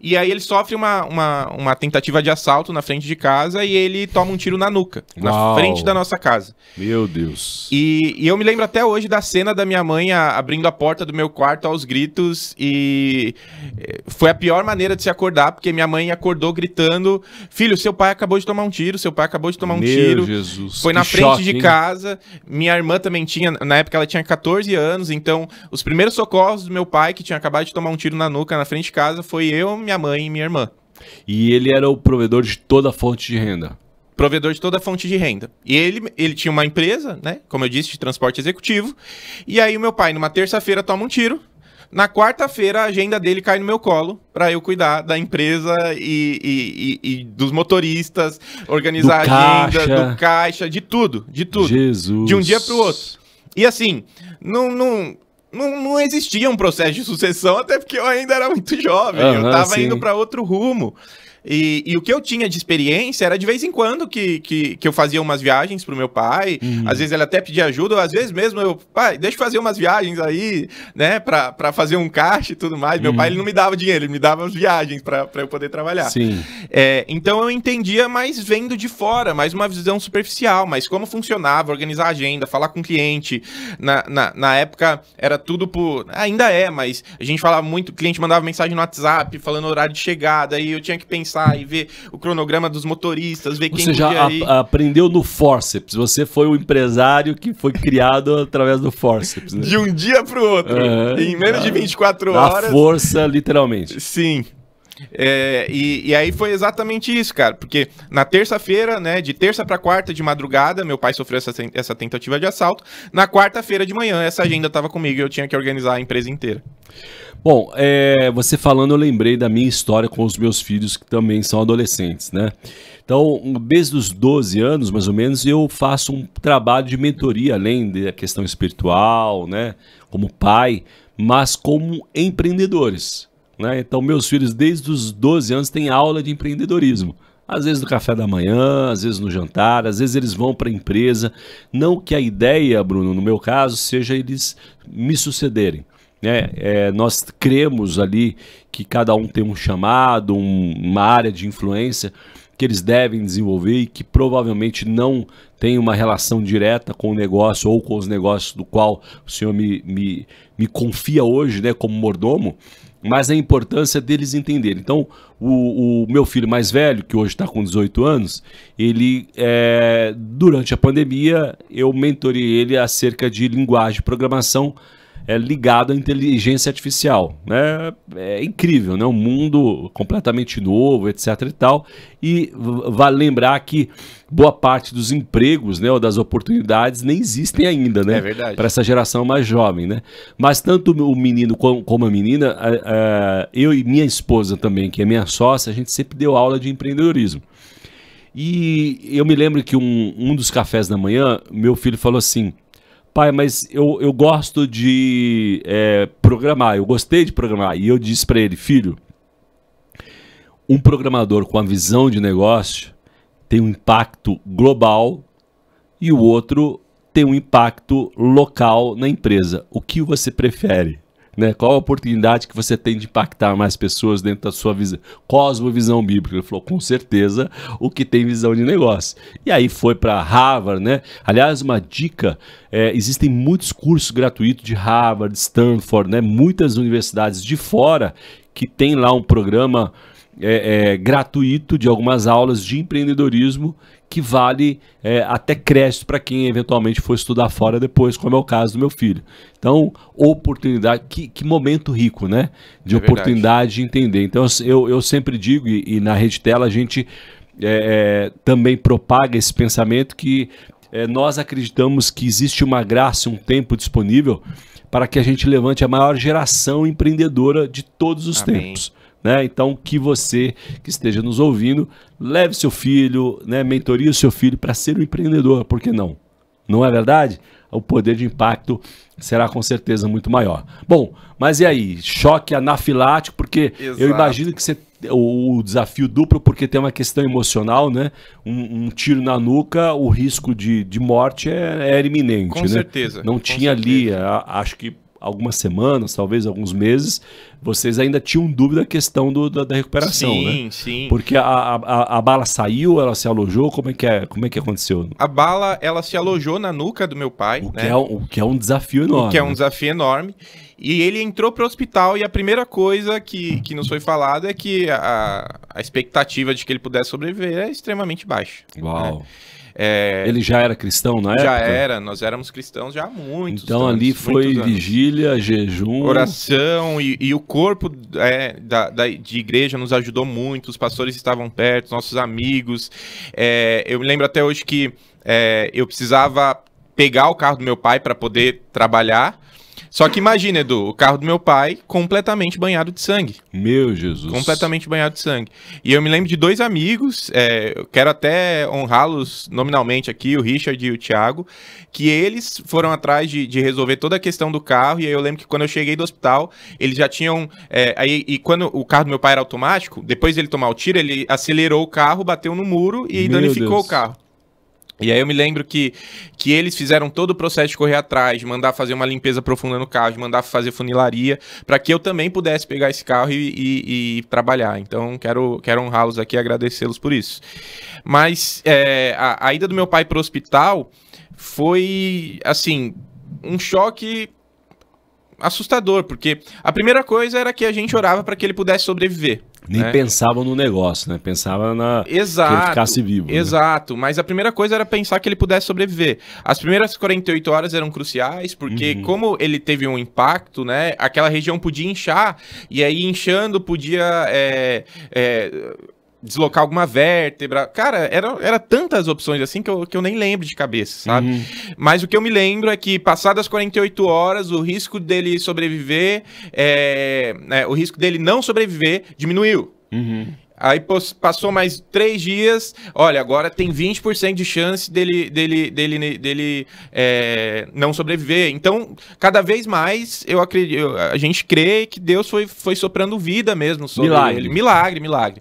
[SPEAKER 2] E aí ele sofre uma tentativa de assalto na frente de casa e ele toma um tiro na nuca, na frente da nossa casa.
[SPEAKER 1] Meu Deus.
[SPEAKER 2] E eu me lembro até hoje da cena da minha mãe abrindo a porta do meu quarto aos gritos, e foi a pior maneira de se acordar, porque minha mãe acordou gritando: filho, seu pai acabou de tomar um tiro, seu pai acabou de tomar um tiro.
[SPEAKER 1] Jesus.
[SPEAKER 2] Foi na frente de casa. Minha irmã também tinha, na época ela tinha 14 anos, então os primeiros socorros do meu pai, que tinha acabado de tomar um tiro na nuca na frente de casa, foi eu, minha mãe e minha irmã.
[SPEAKER 1] E ele era o provedor de toda a fonte de renda?
[SPEAKER 2] Provedor de toda a fonte de renda. E ele tinha uma empresa, né, como eu disse, de transporte executivo. E aí o meu pai, numa terça-feira, toma um tiro. Na quarta-feira, a agenda dele cai no meu colo para eu cuidar da empresa e dos motoristas, organizar a agenda, do caixa, de tudo.
[SPEAKER 1] Jesus.
[SPEAKER 2] De um dia para o outro. E assim, não existia um processo de sucessão, até porque eu ainda era muito jovem, eu estava indo para outro rumo. E o que eu tinha de experiência era de vez em quando que eu fazia umas viagens pro meu pai. Às vezes ele até pedia ajuda, ou às vezes mesmo pai, deixa eu fazer umas viagens aí, né, pra fazer um caixa e tudo mais. Meu pai, ele não me dava dinheiro, ele me dava as viagens pra eu poder trabalhar.
[SPEAKER 1] Sim.
[SPEAKER 2] Então eu entendia mais vendo de fora, mais uma visão superficial, mas como funcionava, organizar a agenda, falar com o cliente. Na época era tudo por... Ainda é, mas a gente falava muito, o cliente mandava mensagem no WhatsApp falando o horário de chegada, aí eu tinha que pensar e ver o cronograma dos motoristas, ver quem podia ir. Você
[SPEAKER 1] já aprendeu no forceps, você foi o empresário que foi criado através do forceps, né?
[SPEAKER 2] De um dia pro outro, em menos de 24 horas.
[SPEAKER 1] A força, literalmente.
[SPEAKER 2] Sim. E aí foi exatamente isso, cara, porque na terça-feira, né, de terça pra quarta de madrugada, meu pai sofreu essa tentativa de assalto. Na quarta-feira de manhã, essa agenda tava comigo e eu tinha que organizar a empresa inteira.
[SPEAKER 1] Bom, você falando, eu lembrei da minha história com os meus filhos, que também são adolescentes, né? Então, desde os 12 anos, mais ou menos, eu faço um trabalho de mentoria, além da questão espiritual, né? Como pai, mas como empreendedores, né? Então, meus filhos, desde os 12 anos, têm aula de empreendedorismo. Às vezes no café da manhã, às vezes no jantar, às vezes eles vão para a empresa. Não que a ideia, Bruno, no meu caso, seja eles me sucederem. Nós cremos ali que cada um tem um chamado, uma área de influência que eles devem desenvolver e que provavelmente não tem uma relação direta com o negócio ou com os negócios do qual o Senhor me confia hoje, né, como mordomo, mas a importância deles entenderem. Então, o meu filho mais velho, que hoje está com 18 anos, ele, durante a pandemia, eu mentorei ele acerca de linguagem de programação ligado à inteligência artificial, né? É incrível, né? Um mundo completamente novo, etc e tal. E vale lembrar que boa parte dos empregos, né, ou das oportunidades nem existem ainda, né?
[SPEAKER 2] É verdade.
[SPEAKER 1] Para essa geração mais jovem, né? Mas tanto o menino como a menina, eu e minha esposa também, que é minha sócia, a gente sempre deu aula de empreendedorismo. E eu me lembro que um dos cafés da manhã, meu filho falou assim: pai, mas eu gosto de programar, eu gostei de programar. E eu disse para ele: filho, um programador com a visão de negócio tem um impacto global e o outro tem um impacto local na empresa. O que você prefere? Né? Qual a oportunidade que você tem de impactar mais pessoas dentro da sua visão, cosmovisão bíblica? Ele falou, com certeza, o que tem visão de negócio. E aí foi para Harvard, né? Aliás, uma dica, existem muitos cursos gratuitos de Harvard, Stanford, né? Muitas universidades de fora que tem lá um programa gratuito de algumas aulas de empreendedorismo que vale até crédito para quem eventualmente for estudar fora depois, como é o caso do meu filho. Então, oportunidade, que momento rico, né? De oportunidade de entender. Então, eu sempre digo, e na Rede Tela a gente também propaga esse pensamento que nós acreditamos que existe uma graça, um tempo disponível para que a gente levante a maior geração empreendedora de todos os tempos. Né? Então, que você que esteja nos ouvindo, leve seu filho, né? Mentorie o seu filho para ser um empreendedor, por que não? Não é verdade? O poder de impacto será com certeza muito maior. Bom, mas e aí? Choque anafilático, porque eu imagino que o desafio duplo, porque tem uma questão emocional, né? Um tiro na nuca, o risco de morte era iminente.
[SPEAKER 2] Com certeza.
[SPEAKER 1] Não tinha ali, acho que algumas semanas, talvez alguns meses, vocês ainda tinham dúvida da questão da recuperação,
[SPEAKER 2] sim,
[SPEAKER 1] né?
[SPEAKER 2] Sim.
[SPEAKER 1] Porque a bala saiu, ela se alojou, como é que aconteceu?
[SPEAKER 2] A bala, ela se alojou na nuca do meu pai,
[SPEAKER 1] o que é um desafio enorme.
[SPEAKER 2] O que é um desafio enorme. E ele entrou para o hospital e a primeira coisa que nos foi falado é que a expectativa de que ele pudesse sobreviver é extremamente baixa.
[SPEAKER 1] Uau!
[SPEAKER 2] Né?
[SPEAKER 1] Ele já era cristão na época?
[SPEAKER 2] Já era, nós éramos cristãos já há muitos
[SPEAKER 1] Então
[SPEAKER 2] anos,
[SPEAKER 1] ali foi vigília, jejum...
[SPEAKER 2] Oração e o corpo de igreja nos ajudou muito, os pastores estavam perto, nossos amigos. Eu me lembro até hoje que eu precisava pegar o carro do meu pai para poder trabalhar. Só que imagina, Edu, o carro do meu pai completamente banhado de sangue.
[SPEAKER 1] Meu Jesus.
[SPEAKER 2] Completamente banhado de sangue. E eu me lembro de dois amigos, eu quero até honrá-los nominalmente aqui, o Richard e o Thiago, que eles foram atrás de resolver toda a questão do carro. E aí eu lembro que quando eu cheguei do hospital, eles já tinham... e quando o carro do meu pai era automático, depois dele tomar o tiro, ele acelerou o carro, bateu no muro e danificou o carro. E aí eu me lembro que eles fizeram todo o processo de correr atrás, de mandar fazer uma limpeza profunda no carro, de mandar fazer funilaria, para que eu também pudesse pegar esse carro e trabalhar. Então quero honrá-los aqui e agradecê-los por isso. Mas a ida do meu pai para o hospital foi, assim, um choque assustador, porque a primeira coisa era que a gente orava para que ele pudesse sobreviver.
[SPEAKER 1] Nem pensavam no negócio, né? Pensava que ele ficasse vivo.
[SPEAKER 2] Exato, mas a primeira coisa era pensar que ele pudesse sobreviver. As primeiras 48 horas eram cruciais, porque como ele teve um impacto, né? Aquela região podia inchar, e aí inchando podia... deslocar alguma vértebra. Cara, era tantas opções assim que eu nem lembro de cabeça, sabe? Mas o que eu me lembro é que passadas 48 horas, o risco dele sobreviver, o risco dele não sobreviver diminuiu. Aí passou mais 3 dias, olha, agora tem 20% de chance dele não sobreviver. Então, cada vez mais, a gente crê que Deus foi soprando vida mesmo sobre ele. Milagre.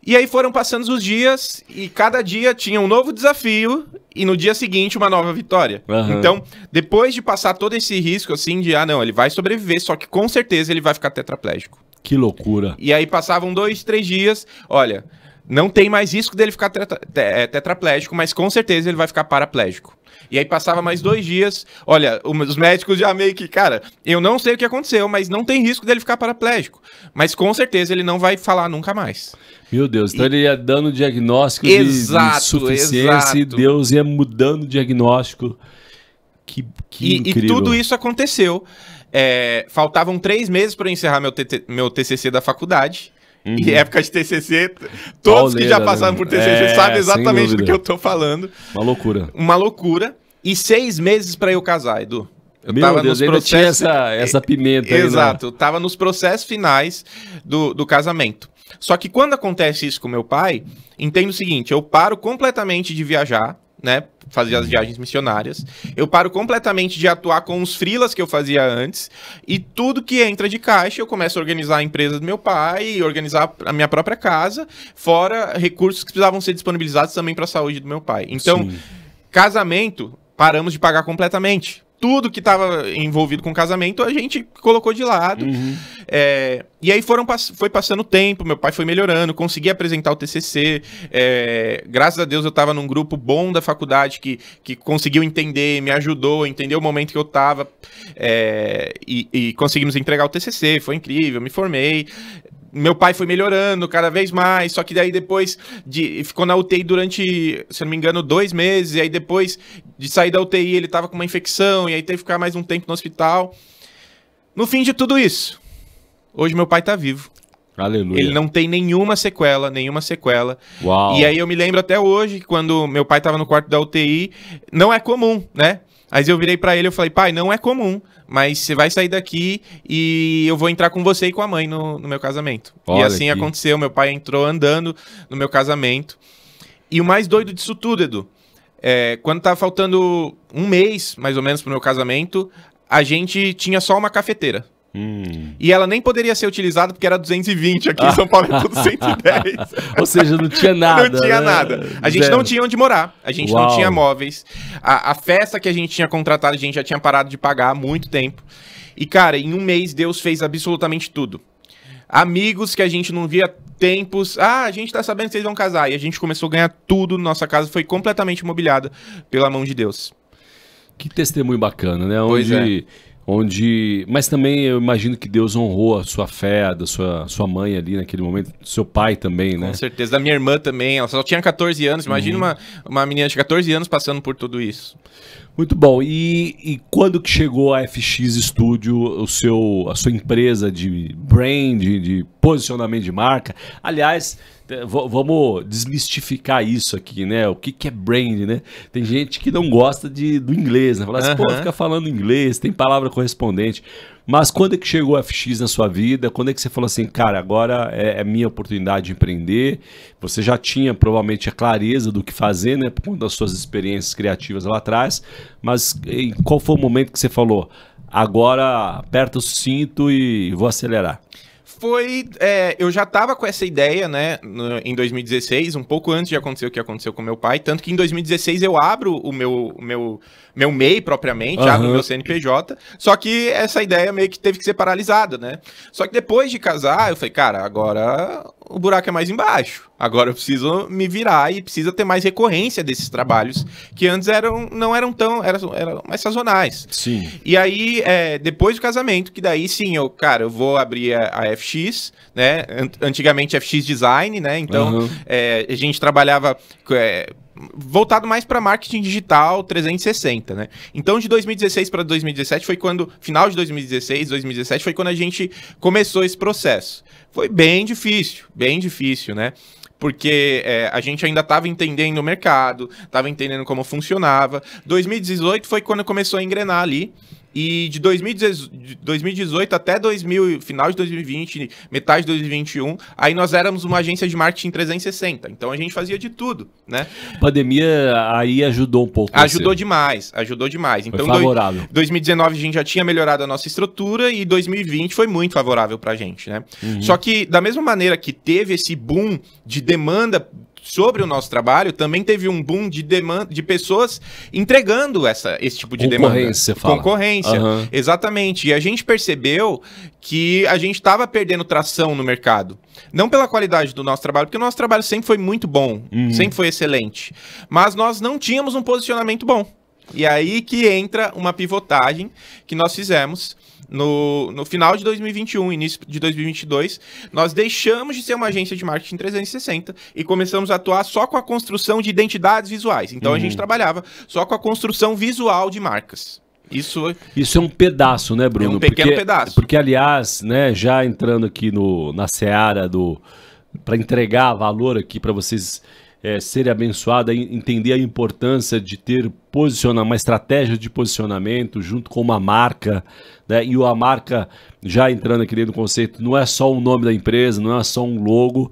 [SPEAKER 2] E aí foram passando os dias e cada dia tinha um novo desafio e no dia seguinte uma nova vitória. Então, depois de passar todo esse risco assim de, não, ele vai sobreviver, só que com certeza ele vai ficar tetraplégico.
[SPEAKER 1] Que loucura.
[SPEAKER 2] E aí passavam 2, 3 dias, olha, não tem mais risco dele ficar tetraplégico, mas com certeza ele vai ficar paraplégico. E aí passava mais 2 dias, olha, os médicos já meio que, cara, eu não sei o que aconteceu, mas não tem risco dele ficar paraplégico. Mas com certeza ele não vai falar nunca mais.
[SPEAKER 1] Meu Deus, então ele ia dando diagnóstico de suficiência e Deus ia mudando o diagnóstico. Que
[SPEAKER 2] E
[SPEAKER 1] incrível.
[SPEAKER 2] tudo isso aconteceu. Faltavam 3 meses para eu encerrar meu TCC da faculdade. E época de TCC, todos que já
[SPEAKER 1] Pauleira,
[SPEAKER 2] passaram
[SPEAKER 1] né?
[SPEAKER 2] por TCC sabem
[SPEAKER 1] sem
[SPEAKER 2] exatamente do
[SPEAKER 1] dúvida.
[SPEAKER 2] que eu tô falando.
[SPEAKER 1] Uma loucura.
[SPEAKER 2] Uma loucura. E 6 meses para eu casar, Edu. Eu
[SPEAKER 1] Meu Deus, ainda tinha essa pimenta aí, né?
[SPEAKER 2] Exato, eu tava nos processos finais do casamento. Só que quando acontece isso com meu pai, entendo o seguinte, eu paro completamente de viajar, né, fazer as viagens missionárias, eu paro completamente de atuar com os freelas que eu fazia antes, e tudo que entra de caixa, eu começo a organizar a empresa do meu pai, organizar a minha própria casa, fora recursos que precisavam ser disponibilizados também para a saúde do meu pai. Então,
[SPEAKER 1] Sim.
[SPEAKER 2] casamento, paramos de pagar completamente. Tudo que estava envolvido com casamento, a gente colocou de lado. E aí foi passando o tempo, meu pai foi melhorando, consegui apresentar o TCC. Graças a Deus eu estava num grupo bom da faculdade que conseguiu entender, me ajudou, entendeu o momento que eu estava. E conseguimos entregar o TCC, foi incrível, me formei. Meu pai foi melhorando cada vez mais, só que daí depois ficou na UTI durante, se eu não me engano, 2 meses, e aí depois de sair da UTI ele tava com uma infecção, e aí teve que ficar mais um tempo no hospital. No fim de tudo isso, hoje meu pai tá vivo.
[SPEAKER 1] Aleluia.
[SPEAKER 2] Ele não tem nenhuma sequela.
[SPEAKER 1] Uau.
[SPEAKER 2] E aí eu me lembro até hoje, que quando meu pai tava no quarto da UTI, não é comum, né? Mas eu virei pra ele e falei, pai, não é comum, mas você vai sair daqui e eu vou entrar com você e com a mãe no meu casamento.
[SPEAKER 1] Olha
[SPEAKER 2] e assim
[SPEAKER 1] aqui.
[SPEAKER 2] aconteceu, meu pai entrou andando no meu casamento. E o mais doido disso tudo, Edu, quando tava faltando 1 mês, mais ou menos, pro meu casamento, a gente tinha só uma cafeteira. E ela nem poderia ser utilizada porque era 220, aqui em São Paulo é tudo 110.
[SPEAKER 1] Ou seja, não tinha nada.
[SPEAKER 2] Não tinha
[SPEAKER 1] né?
[SPEAKER 2] nada. A gente
[SPEAKER 1] Zero.
[SPEAKER 2] não tinha onde morar. A gente
[SPEAKER 1] Uau.
[SPEAKER 2] não tinha móveis. A festa que a gente tinha contratado, a gente já tinha parado de pagar há muito tempo. E, cara, em 1 mês, Deus fez absolutamente tudo. Amigos que a gente não via tempos. A gente tá sabendo que vocês vão casar. E a gente começou a ganhar tudo. Nossa casa foi completamente imobiliada pela mão de Deus.
[SPEAKER 1] Que testemunho bacana, né?
[SPEAKER 2] Pois
[SPEAKER 1] Mas também eu imagino que Deus honrou a sua fé, da sua mãe ali naquele momento, do seu pai também, né?
[SPEAKER 2] Com certeza. Da minha irmã também. Ela só tinha 14 anos. Imagina uma menina de 14 anos passando por tudo isso.
[SPEAKER 1] Muito bom. E quando que chegou a FX Studio, a sua empresa de brand, de posicionamento de marca? Aliás, vamos desmistificar isso aqui, né? O que é brand, né? Tem gente que não gosta do inglês, né? Fala assim, pô, fica falando inglês, tem palavra correspondente. Mas quando é que chegou a FX na sua vida? Quando é que você falou assim, cara, agora é minha oportunidade de empreender? Você já tinha provavelmente a clareza do que fazer, né? Por conta das suas experiências criativas lá atrás. Mas qual foi o momento que você falou, agora aperta o cinto e vou acelerar?
[SPEAKER 2] Eu já estava com essa ideia, né, em 2016, um pouco antes de acontecer o que aconteceu com meu pai, tanto que em 2016 eu abro o meu MEI propriamente, abro o meu CNPJ, só que essa ideia meio que teve que ser paralisada, né? Só que depois de casar, eu falei, cara, agora o buraco é mais embaixo. Agora eu preciso me virar e precisa ter mais recorrência desses trabalhos que antes não eram mais sazonais.
[SPEAKER 1] Sim.
[SPEAKER 2] E aí, depois do casamento, que daí sim, eu vou abrir a FX, né? Antigamente FX Design, né? Então, a gente trabalhava voltado mais para marketing digital 360, né? Então, de 2016 para 2017 foi quando, final de 2016, 2017 foi quando a gente começou esse processo. Foi bem difícil, né? Porque a gente ainda estava entendendo o mercado, estava entendendo como funcionava. 2018 foi quando começou a engrenar ali. E de 2018 até final de 2020, metade de 2021, aí nós éramos uma agência de marketing 360. Então a gente fazia de tudo, né?
[SPEAKER 1] A pandemia aí ajudou um pouco.
[SPEAKER 2] Ajudou demais. Então,
[SPEAKER 1] foi favorável.
[SPEAKER 2] 2019 a gente já tinha melhorado a nossa estrutura e 2020 foi muito favorável pra gente, né? Só que da mesma maneira que teve esse boom de demanda sobre o nosso trabalho, também teve um boom de demanda de pessoas entregando esse tipo de demanda.
[SPEAKER 1] Concorrência, você fala.
[SPEAKER 2] Concorrência, exatamente. E a gente percebeu que a gente estava perdendo tração no mercado. Não pela qualidade do nosso trabalho, porque o nosso trabalho sempre foi muito bom, sempre foi excelente. Mas nós não tínhamos um posicionamento bom. E aí que entra uma pivotagem que nós fizemos no final de 2021, início de 2022, nós deixamos de ser uma agência de marketing 360 e começamos a atuar só com a construção de identidades visuais. Então a gente trabalhava só com a construção visual de marcas.
[SPEAKER 1] Isso é um pedaço, né, Bruno?
[SPEAKER 2] É um pequeno pedaço.
[SPEAKER 1] Porque, aliás, né, já entrando aqui na seara para entregar valor aqui para vocês serem abençoados, entender a importância de ter uma estratégia de posicionamento junto com uma marca, né? E a marca, já entrando aqui dentro do conceito, não é só o nome da empresa, não é só um logo,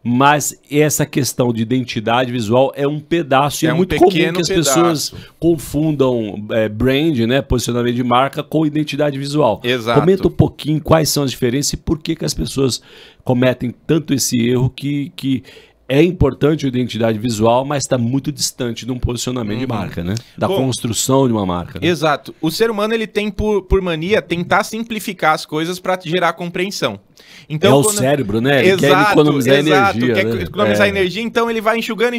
[SPEAKER 1] mas essa questão de identidade visual é um pedaço, e é muito comum que as pessoas confundam brand, né, posicionamento de marca, com identidade visual.
[SPEAKER 2] Exato.
[SPEAKER 1] Comenta um pouquinho quais são as diferenças e por que as pessoas cometem tanto esse erro que é importante a identidade visual, mas está muito distante de um posicionamento de marca, né? Da construção de uma marca. Né?
[SPEAKER 2] Exato. O ser humano ele tem por mania tentar simplificar as coisas para gerar compreensão. Então,
[SPEAKER 1] o cérebro, né? Ele quer economizar energia.
[SPEAKER 2] Quer economizar energia, então ele vai enxugando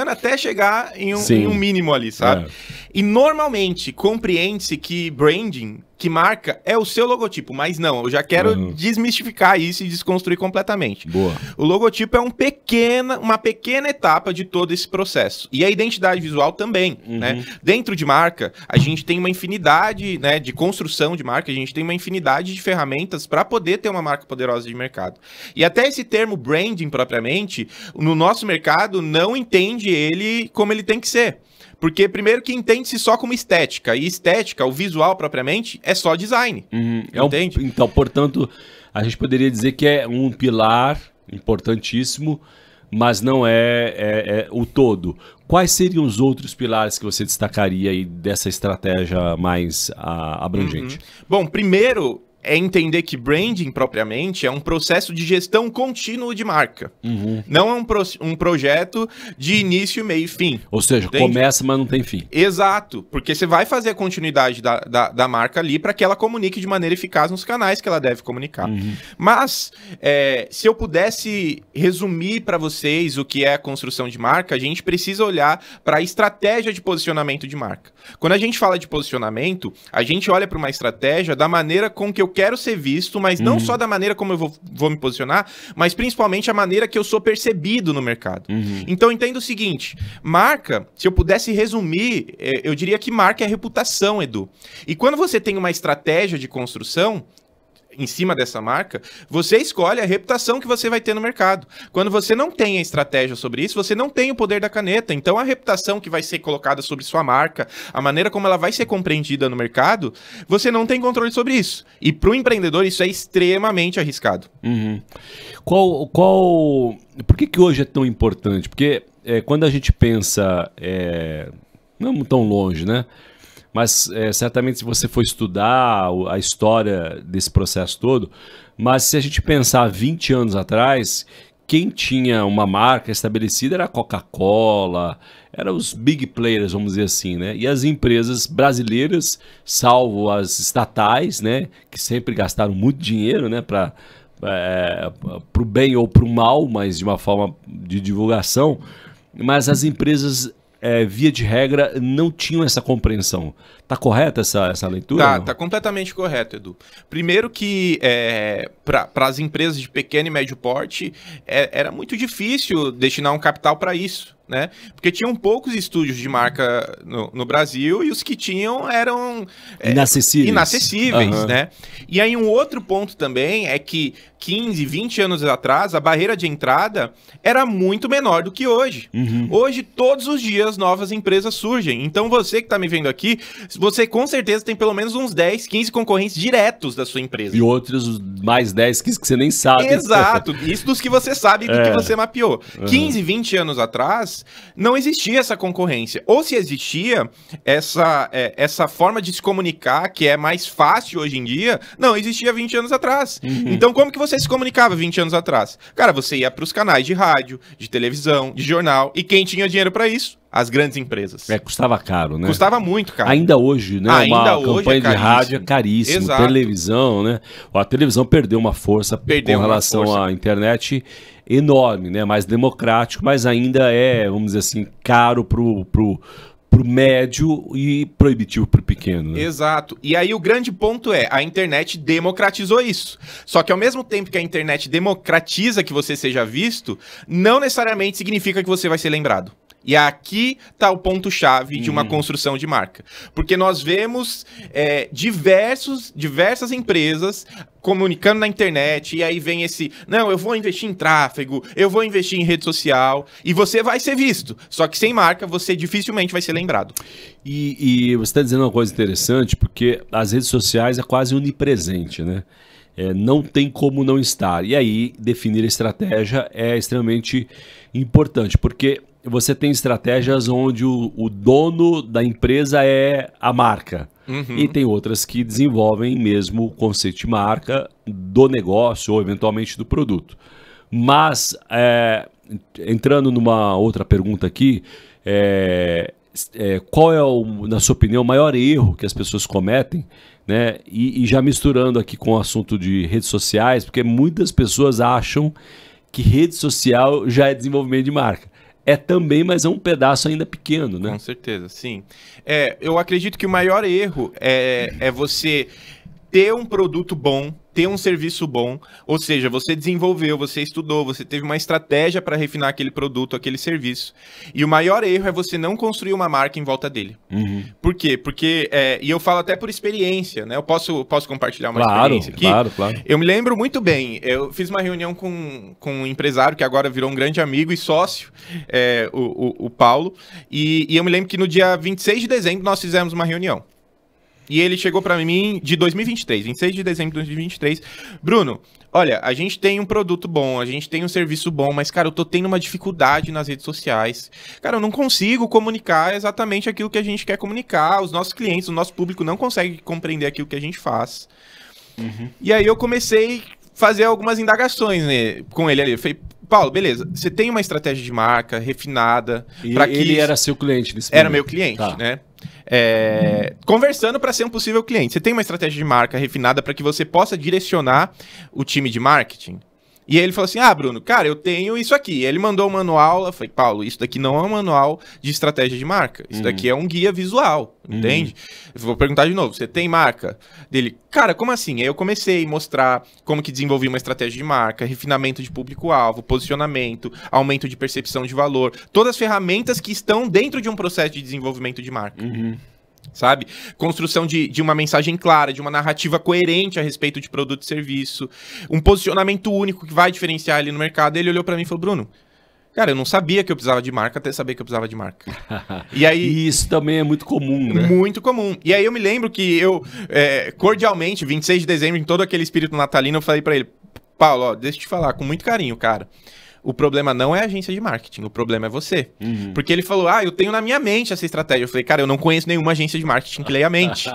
[SPEAKER 2] até chegar em um mínimo ali, sabe? E normalmente compreende-se que branding, que marca, é o seu logotipo, mas não, eu já quero desmistificar isso e desconstruir completamente.
[SPEAKER 1] Boa.
[SPEAKER 2] O logotipo é uma pequena etapa de todo esse processo. E a identidade visual também, né? Dentro de marca, a gente tem uma infinidade, né, de construção de marca, a gente tem uma infinidade de ferramentas para poder ter uma marca poderosa de mercado. E até esse termo branding propriamente, no nosso mercado, não entende ele como ele tem que ser. Porque primeiro que entende-se só como estética, e estética, o visual propriamente, é só design. Entende?
[SPEAKER 1] Então, portanto, a gente poderia dizer que é um pilar importantíssimo, mas não é o todo. Quais seriam os outros pilares que você destacaria aí dessa estratégia mais abrangente?
[SPEAKER 2] Bom, primeiro é entender que branding propriamente é um processo de gestão contínuo de marca. Não é um projeto de início, meio e fim.
[SPEAKER 1] Ou seja, entende? Começa, mas não tem fim.
[SPEAKER 2] Exato, porque você vai fazer a continuidade da marca ali para que ela comunique de maneira eficaz nos canais que ela deve comunicar. Mas, se eu pudesse resumir para vocês o que é a construção de marca, a gente precisa olhar para a estratégia de posicionamento de marca. Quando a gente fala de posicionamento, a gente olha para uma estratégia da maneira com que eu quero ser visto, mas não só da maneira como eu vou me posicionar, mas principalmente a maneira que eu sou percebido no mercado. Então entenda o seguinte, marca, se eu pudesse resumir, eu diria que marca é reputação, Edu. E quando você tem uma estratégia de construção em cima dessa marca, você escolhe a reputação que você vai ter no mercado. Quando você não tem a estratégia sobre isso, você não tem o poder da caneta. Então, a reputação que vai ser colocada sobre sua marca, a maneira como ela vai ser compreendida no mercado, você não tem controle sobre isso. E para o empreendedor, isso é extremamente arriscado.
[SPEAKER 1] Por que hoje é tão importante? Porque quando a gente pensa, não tão longe, né? Mas certamente se você for estudar a história desse processo todo, mas se a gente pensar 20 anos atrás, quem tinha uma marca estabelecida era a Coca-Cola, eram os big players, vamos dizer assim, né? E as empresas brasileiras, salvo as estatais, né, que sempre gastaram muito dinheiro, né, para o bem ou para o mal, mas de uma forma de divulgação, mas as empresas via de regra, não tinham essa compreensão. Tá correta essa leitura?
[SPEAKER 2] Tá completamente correto, Edu. Primeiro que para as empresas de pequeno e médio porte, era muito difícil destinar um capital para isso, né? Porque tinham poucos estúdios de marca no Brasil e os que tinham eram inacessíveis, né? E aí um outro ponto também é que 15, 20 anos atrás, a barreira de entrada era muito menor do que hoje. Hoje, todos os dias, novas empresas surgem. Então, você que está me vendo aqui, você com certeza tem pelo menos uns 10, 15 concorrentes diretos da sua empresa.
[SPEAKER 1] E outros mais 10, 15 que você nem sabe.
[SPEAKER 2] Exato. Isso dos que você sabe e do que você mapeou. 15, 20 anos atrás, não existia essa concorrência. Ou se existia, essa forma de se comunicar, que é mais fácil hoje em dia, não existia 20 anos atrás. Então, como que você se comunicava 20 anos atrás? Cara, você ia para os canais de rádio, de televisão, de jornal, e quem tinha dinheiro para isso? As grandes empresas.
[SPEAKER 1] Custava caro, né?
[SPEAKER 2] Custava muito caro.
[SPEAKER 1] Ainda hoje, né?
[SPEAKER 2] Ainda
[SPEAKER 1] uma campanha de rádio é caríssimo.
[SPEAKER 2] Exato.
[SPEAKER 1] Televisão, né? A televisão perdeu uma força com relação à internet enorme, né? Mais democrático, mas ainda vamos dizer assim, caro pro médio e proibitivo pro pequeno. Né?
[SPEAKER 2] Exato. E aí o grande ponto a internet democratizou isso. Só que ao mesmo tempo que a internet democratiza que você seja visto, não necessariamente significa que você vai ser lembrado. E aqui está o ponto-chave de uma construção de marca. Porque nós vemos diversas empresas comunicando na internet, e aí vem não, eu vou investir em tráfego, eu vou investir em rede social, e você vai ser visto. Só que sem marca, você dificilmente vai ser lembrado.
[SPEAKER 1] E você está dizendo uma coisa interessante, porque as redes sociais é quase onipresente, né? Não tem como não estar. E aí, definir a estratégia é extremamente importante, porque você tem estratégias onde o dono da empresa é a marca. E tem outras que desenvolvem mesmo o conceito de marca do negócio ou eventualmente do produto. Mas, entrando numa outra pergunta aqui, qual é, na sua opinião, o maior erro que as pessoas cometem, né? E já misturando aqui com o assunto de redes sociais, porque muitas pessoas acham que rede social já é desenvolvimento de marca. É também, mas é um pedaço ainda pequeno, né?
[SPEAKER 2] Com certeza, sim. Eu acredito que o maior erro é você ter um produto bom, ter um serviço bom, ou seja, você desenvolveu, você estudou, você teve uma estratégia para refinar aquele produto, aquele serviço. E o maior erro é você não construir uma marca em volta dele. Por quê? Porque, e eu falo até por experiência, né? Eu posso compartilhar uma experiência aqui?
[SPEAKER 1] Claro.
[SPEAKER 2] Eu me lembro muito bem, eu fiz uma reunião com um empresário que agora virou um grande amigo e sócio, o Paulo, e eu me lembro que no dia 26 de dezembro nós fizemos uma reunião. E ele chegou pra mim de 2023, 26 de dezembro de 2023. Bruno, olha, a gente tem um produto bom, a gente tem um serviço bom, mas, cara, eu tô tendo uma dificuldade nas redes sociais. Cara, eu não consigo comunicar exatamente aquilo que a gente quer comunicar. Os nossos clientes, o nosso público não consegue compreender aquilo que a gente faz. E aí eu comecei a fazer algumas indagações, né, com ele ali. Eu falei, Paulo, beleza, você tem uma estratégia de marca refinada.
[SPEAKER 1] Ele era seu cliente nesse momento?
[SPEAKER 2] Era meu cliente, né? Conversando para ser um possível cliente. Você tem uma estratégia de marca refinada para que você possa direcionar o time de marketing? E aí ele falou assim, Bruno, cara, eu tenho isso aqui. Ele mandou um manual, eu falei, Paulo, isso daqui não é um manual de estratégia de marca. Isso daqui é um guia visual, entende? Eu vou perguntar de novo, você tem marca? Dele, cara, como assim? Aí eu comecei a mostrar como que desenvolvi uma estratégia de marca, refinamento de público-alvo, posicionamento, aumento de percepção de valor, todas as ferramentas que estão dentro de um processo de desenvolvimento de marca. Sabe? Construção de uma mensagem clara, de uma narrativa coerente a respeito de produto e serviço, um posicionamento único que vai diferenciar ali no mercado. Ele olhou pra mim e falou, Bruno, cara, eu não sabia que eu precisava de marca até saber que eu precisava de marca. E aí,
[SPEAKER 1] isso também é muito comum, né?
[SPEAKER 2] Muito comum. E aí eu me lembro que eu, cordialmente, 26 de dezembro, em todo aquele espírito natalino, eu falei pra ele, Paulo, ó, deixa eu te falar com muito carinho, cara. O problema não é a agência de marketing, o problema é você. Porque ele falou, eu tenho na minha mente essa estratégia. Eu falei, cara, eu não conheço nenhuma agência de marketing que leia a mente.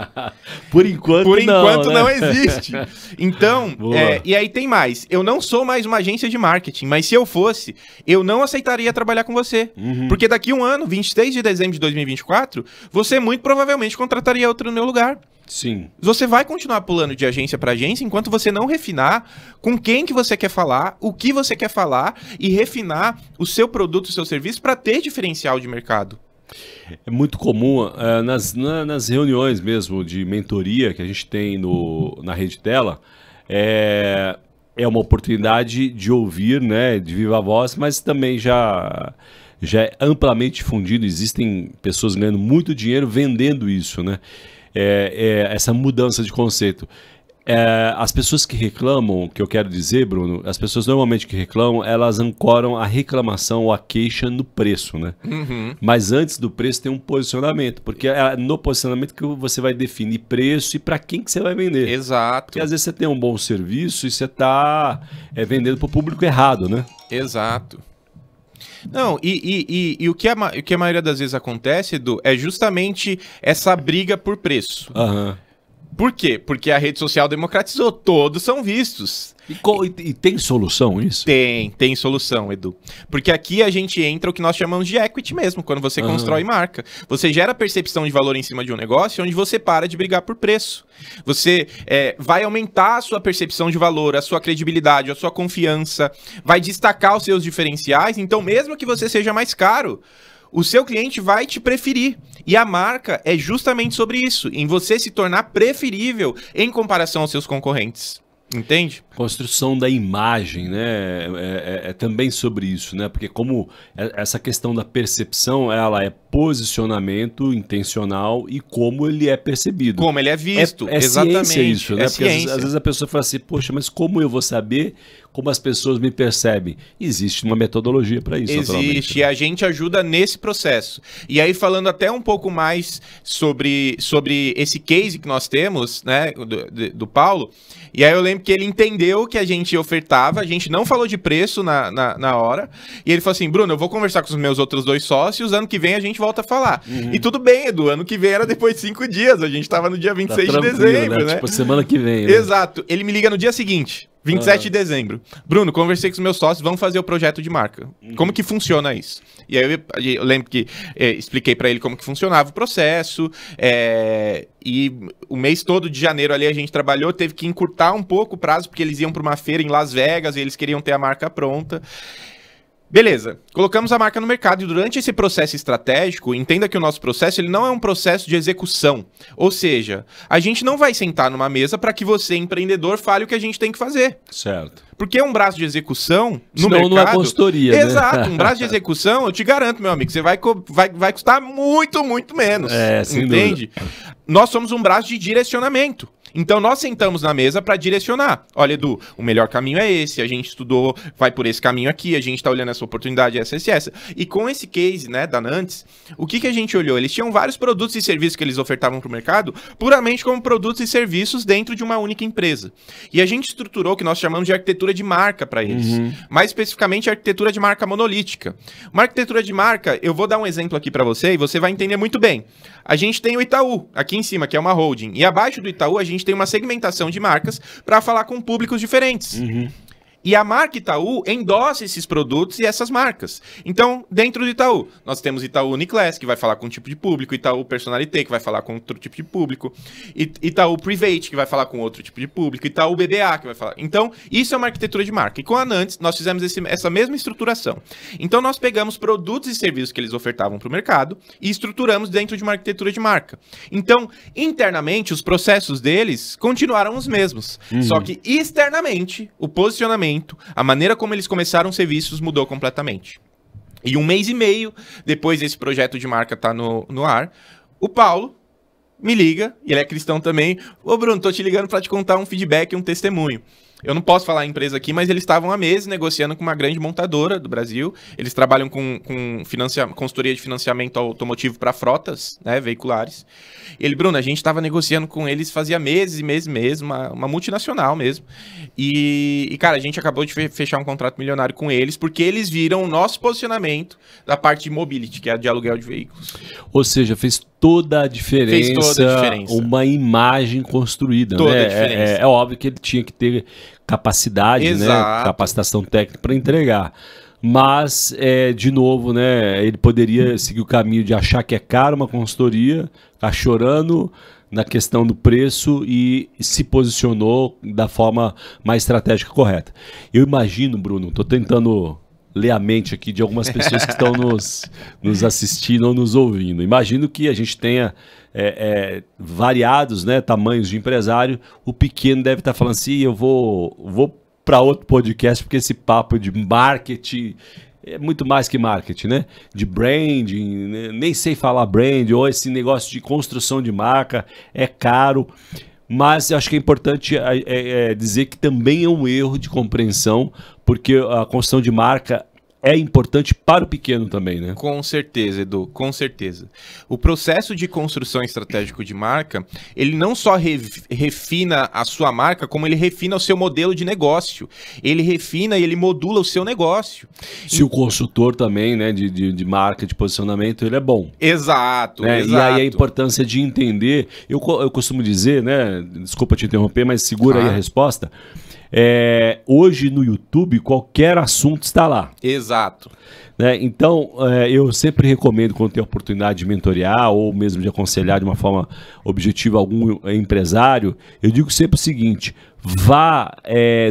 [SPEAKER 1] Por enquanto
[SPEAKER 2] não existe. Então, e aí tem mais. Eu não sou mais uma agência de marketing, mas se eu fosse, eu não aceitaria trabalhar com você. Porque daqui um ano, 23 de dezembro de 2024, você muito provavelmente contrataria outro no meu lugar.
[SPEAKER 1] Sim.
[SPEAKER 2] Você vai continuar pulando de agência para agência enquanto você não refinar com quem que você quer falar, o que você quer falar e refinar o seu produto, o seu serviço para ter diferencial de mercado.
[SPEAKER 1] É muito comum nas reuniões mesmo de mentoria que a gente tem na Rede Tela, é uma oportunidade de ouvir, né, de viva voz, mas também já é amplamente difundido. Existem pessoas ganhando muito dinheiro vendendo isso, né? Essa mudança de conceito. As pessoas que reclamam, que eu quero dizer, Bruno, as pessoas normalmente que reclamam, elas ancoram a reclamação ou a queixa no preço, né? Mas antes do preço tem um posicionamento, porque é no posicionamento que você vai definir preço e para quem que você vai vender.
[SPEAKER 2] Exato.
[SPEAKER 1] Porque às vezes você tem um bom serviço e você está vendendo para o público errado, né?
[SPEAKER 2] Exato. Não, e o que a maioria das vezes acontece, Edu, é justamente essa briga por preço. Por quê? Porque a rede social democratizou, todos são vistos.
[SPEAKER 1] E tem solução isso?
[SPEAKER 2] Tem solução, Edu. Porque aqui a gente entra o que nós chamamos de equity mesmo, quando você constrói marca. Você gera percepção de valor em cima de um negócio onde você para de brigar por preço. Você vai aumentar a sua percepção de valor, a sua credibilidade, a sua confiança, vai destacar os seus diferenciais. Então, mesmo que você seja mais caro, o seu cliente vai te preferir. E a marca é justamente sobre isso, em você se tornar preferível em comparação aos seus concorrentes. Entende?
[SPEAKER 1] Construção da imagem, né? É também sobre isso, né? Porque como essa questão da percepção, ela é posicionamento intencional e como ele é percebido.
[SPEAKER 2] Como ele é visto,
[SPEAKER 1] exatamente. Ciência isso, né? Porque
[SPEAKER 2] ciência.
[SPEAKER 1] Às vezes a pessoa fala assim, poxa, mas como eu vou saber como as pessoas me percebem? Existe uma metodologia para isso.
[SPEAKER 2] Existe, e a gente ajuda nesse processo. E aí, falando até um pouco mais sobre esse case que nós temos, né, do Paulo, e aí eu lembro que ele entendeu que a gente ofertava, a gente não falou de preço na hora, e ele falou assim, Bruno, eu vou conversar com os meus outros 2 sócios, ano que vem a gente volta a falar. E tudo bem, Edu, ano que vem era depois de 5 dias, a gente tava no dia 26 de dezembro, né?
[SPEAKER 1] Tipo, semana que vem. Né?
[SPEAKER 2] Exato, ele me liga no dia seguinte. 27 de dezembro. Bruno, conversei com os meus sócios, vamos fazer o projeto de marca. Como que funciona isso? E aí eu lembro que expliquei para ele como que funcionava o processo, e o mês todo de janeiro ali a gente trabalhou, teve que encurtar um pouco o prazo, porque eles iam para uma feira em Las Vegas e eles queriam ter a marca pronta. Beleza, colocamos a marca no mercado e durante esse processo estratégico, entenda que o nosso processo ele não é um processo de execução. Ou seja, a gente não vai sentar numa mesa para que você, empreendedor, fale o que a gente tem que fazer.
[SPEAKER 1] Certo.
[SPEAKER 2] Porque um braço de execução no
[SPEAKER 1] Senão
[SPEAKER 2] mercado...
[SPEAKER 1] não é consultoria, né?
[SPEAKER 2] Exato, um braço de execução, eu te garanto, meu amigo, você vai custar muito, muito menos. Entende?
[SPEAKER 1] Dúvida.
[SPEAKER 2] Nós somos um braço de direcionamento. Então nós sentamos na mesa para direcionar. Olha, Edu, o melhor caminho é esse, a gente estudou, vai por esse caminho aqui, a gente está olhando essa oportunidade, essa. E com esse case, né, da Nantes, o que a gente olhou? Eles tinham vários produtos e serviços que eles ofertavam para o mercado, puramente como produtos e serviços dentro de uma única empresa. E a gente estruturou o que nós chamamos de arquitetura de marca para eles. Mais especificamente, a arquitetura de marca monolítica. Uma arquitetura de marca, eu vou dar um exemplo aqui para você e você vai entender muito bem. A gente tem o Itaú, aqui em cima, que é uma holding. E abaixo do Itaú, a gente tem uma segmentação de marcas para falar com públicos diferentes. E a marca Itaú endossa esses produtos e essas marcas. Então, dentro do Itaú, nós temos Itaú Uniclass, que vai falar com um tipo de público, Itaú Personalité, que vai falar com outro tipo de público, Itaú Private, que vai falar com outro tipo de público, Itaú BBA, que vai falar... Então, isso é uma arquitetura de marca. E com a Nantes, nós fizemos essa mesma estruturação. Então, nós pegamos produtos e serviços que eles ofertavam para o mercado e estruturamos dentro de uma arquitetura de marca. Então, internamente, os processos deles continuaram os mesmos. Só que, externamente, o posicionamento, a maneira como eles começaram os serviços mudou completamente. E 1 mês e meio depois desse projeto de marca estar no ar, o Paulo me liga, e ele é cristão também. Ô Bruno, tô te ligando para te contar um feedback, um testemunho. Eu não posso falar a empresa aqui, mas eles estavam há meses negociando com uma grande montadora do Brasil. Eles trabalham com consultoria de financiamento automotivo para frotas, né, veiculares. Ele, Bruno, a gente estava negociando com eles fazia meses e meses mesmo, uma multinacional mesmo. E, cara, a gente acabou de fechar um contrato milionário com eles, porque eles viram o nosso posicionamento da parte de mobility, que é a de aluguel de veículos.
[SPEAKER 1] Ou seja, fez toda a diferença, uma imagem construída.
[SPEAKER 2] Toda
[SPEAKER 1] né?
[SPEAKER 2] a diferença.
[SPEAKER 1] É óbvio que ele tinha que ter capacidade, né? Capacitação técnica para entregar. Mas, de novo, né? Ele poderia seguir o caminho de achar que é caro uma consultoria, ficar chorando na questão do preço e se posicionou da forma mais estratégica correta. Eu imagino, Bruno, estou tentando ler a mente aqui de algumas pessoas que estão nos assistindo ou nos ouvindo. Imagino que a gente tenha variados, né, tamanhos de empresário. O pequeno deve estar falando assim, eu vou para outro podcast, porque esse papo de marketing é muito mais que marketing, né? De branding, né? Nem sei falar brand, ou esse negócio de construção de marca, é caro. Mas eu acho que é importante dizer que também é um erro de compreensão, porque a construção de marca é importante para o pequeno também, né?
[SPEAKER 2] Com certeza, Edu, com certeza. O processo de construção estratégico de marca, ele não só refina a sua marca, como ele refina o seu modelo de negócio. Ele refina e ele modula o seu negócio.
[SPEAKER 1] Se o consultor também, né, de marca, de posicionamento, ele é bom.
[SPEAKER 2] Exato,
[SPEAKER 1] né?
[SPEAKER 2] exato.
[SPEAKER 1] E aí a importância de entender, eu costumo dizer, né, desculpa te interromper, mas segura aí a resposta. Hoje no YouTube qualquer assunto está lá.
[SPEAKER 2] Exato.
[SPEAKER 1] Né? Então eu sempre recomendo, quando tem a oportunidade de mentorear ou mesmo de aconselhar de uma forma objetiva algum empresário, eu digo sempre o seguinte: vá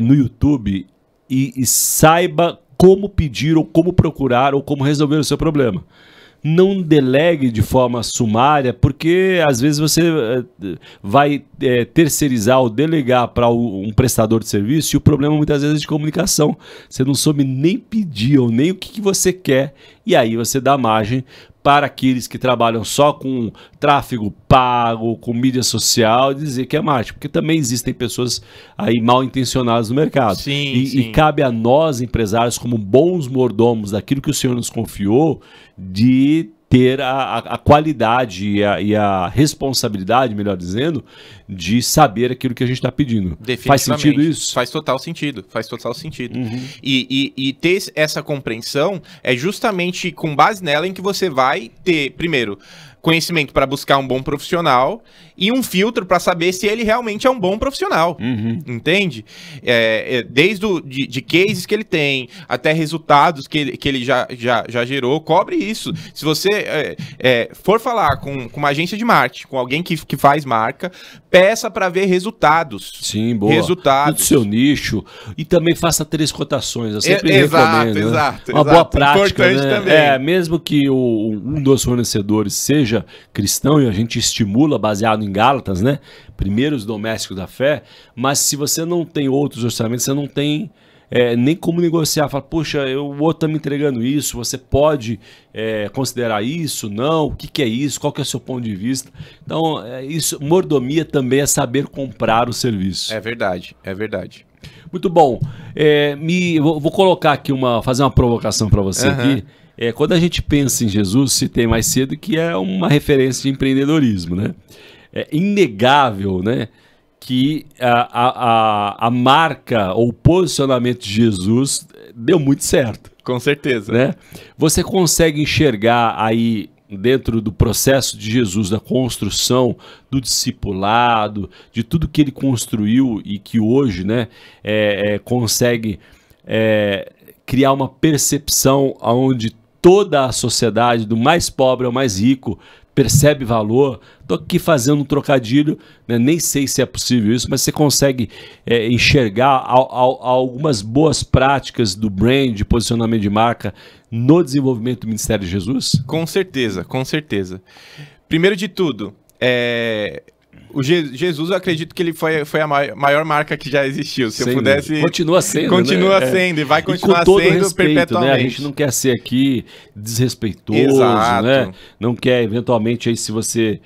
[SPEAKER 1] no YouTube e saiba como pedir ou como procurar ou como resolver o seu problema. não delegue de forma sumária, porque às vezes você vai terceirizar ou delegar para um prestador de serviço e o problema muitas vezes é de comunicação. Você não soube nem pedir ou nem o que você quer e aí você dá margem para aqueles que trabalham só com tráfego pago, com mídia social, dizer que é marketing, porque também existem pessoas aí mal intencionadas no mercado.
[SPEAKER 2] Sim,
[SPEAKER 1] E cabe a nós, empresários, como bons mordomos daquilo que o Senhor nos confiou, de ter a qualidade e a responsabilidade, melhor dizendo, de saber aquilo que a gente está pedindo. Faz sentido isso?
[SPEAKER 2] Faz total sentido, faz total sentido. E ter essa compreensão é justamente com base nela em que você vai ter, primeiro, conhecimento para buscar um bom profissional e um filtro para saber se ele realmente é um bom profissional, entende? Desde de cases que ele tem, até resultados que ele já gerou, cobre isso. Se você for falar com uma agência de marketing, com alguém que faz marca, peça para ver resultados.
[SPEAKER 1] Sim, boa.
[SPEAKER 2] Resultados.
[SPEAKER 1] Do seu nicho. E também faça 3 cotações. Eu sempre recomendo.
[SPEAKER 2] Exato.
[SPEAKER 1] Uma boa prática.
[SPEAKER 2] Importante
[SPEAKER 1] né?
[SPEAKER 2] também.
[SPEAKER 1] Mesmo que um dos fornecedores seja cristão, e a gente estimula baseado em Gálatas, né? Primeiros domésticos da fé, mas se você não tem outros orçamentos, você não tem nem como negociar. Fala, poxa, o outro está me entregando isso, você pode considerar isso? Não? O que é isso? Qual que é o seu ponto de vista? Então, mordomia também é saber comprar o serviço.
[SPEAKER 2] É verdade, é verdade.
[SPEAKER 1] Muito bom. Vou colocar aqui fazer uma provocação para você aqui. Quando a gente pensa em Jesus, citei mais cedo que é uma referência de empreendedorismo, né? É inegável, né, que a marca ou o posicionamento de Jesus deu muito certo.
[SPEAKER 2] Com certeza.
[SPEAKER 1] Né? Você consegue enxergar aí dentro do processo de Jesus, da construção, do discipulado, de tudo que ele construiu e que hoje, né, consegue criar uma percepção onde toda a sociedade, do mais pobre ao mais rico, percebe valor. Estou aqui fazendo um trocadilho, né? Nem sei se é possível isso, mas você consegue enxergar algumas boas práticas do brand, de posicionamento de marca no desenvolvimento do Ministério de Jesus?
[SPEAKER 2] Com certeza, com certeza. Primeiro de tudo, o Jesus, eu acredito que ele foi a maior marca que já existiu. Se eu pudesse...
[SPEAKER 1] Continua sendo,
[SPEAKER 2] Continua
[SPEAKER 1] né?
[SPEAKER 2] sendo e vai
[SPEAKER 1] com
[SPEAKER 2] continuar
[SPEAKER 1] todo
[SPEAKER 2] sendo
[SPEAKER 1] respeito,
[SPEAKER 2] perpetuamente.
[SPEAKER 1] né? A gente não quer ser aqui desrespeitoso,
[SPEAKER 2] Exato.
[SPEAKER 1] né? Não quer, eventualmente, aí, se você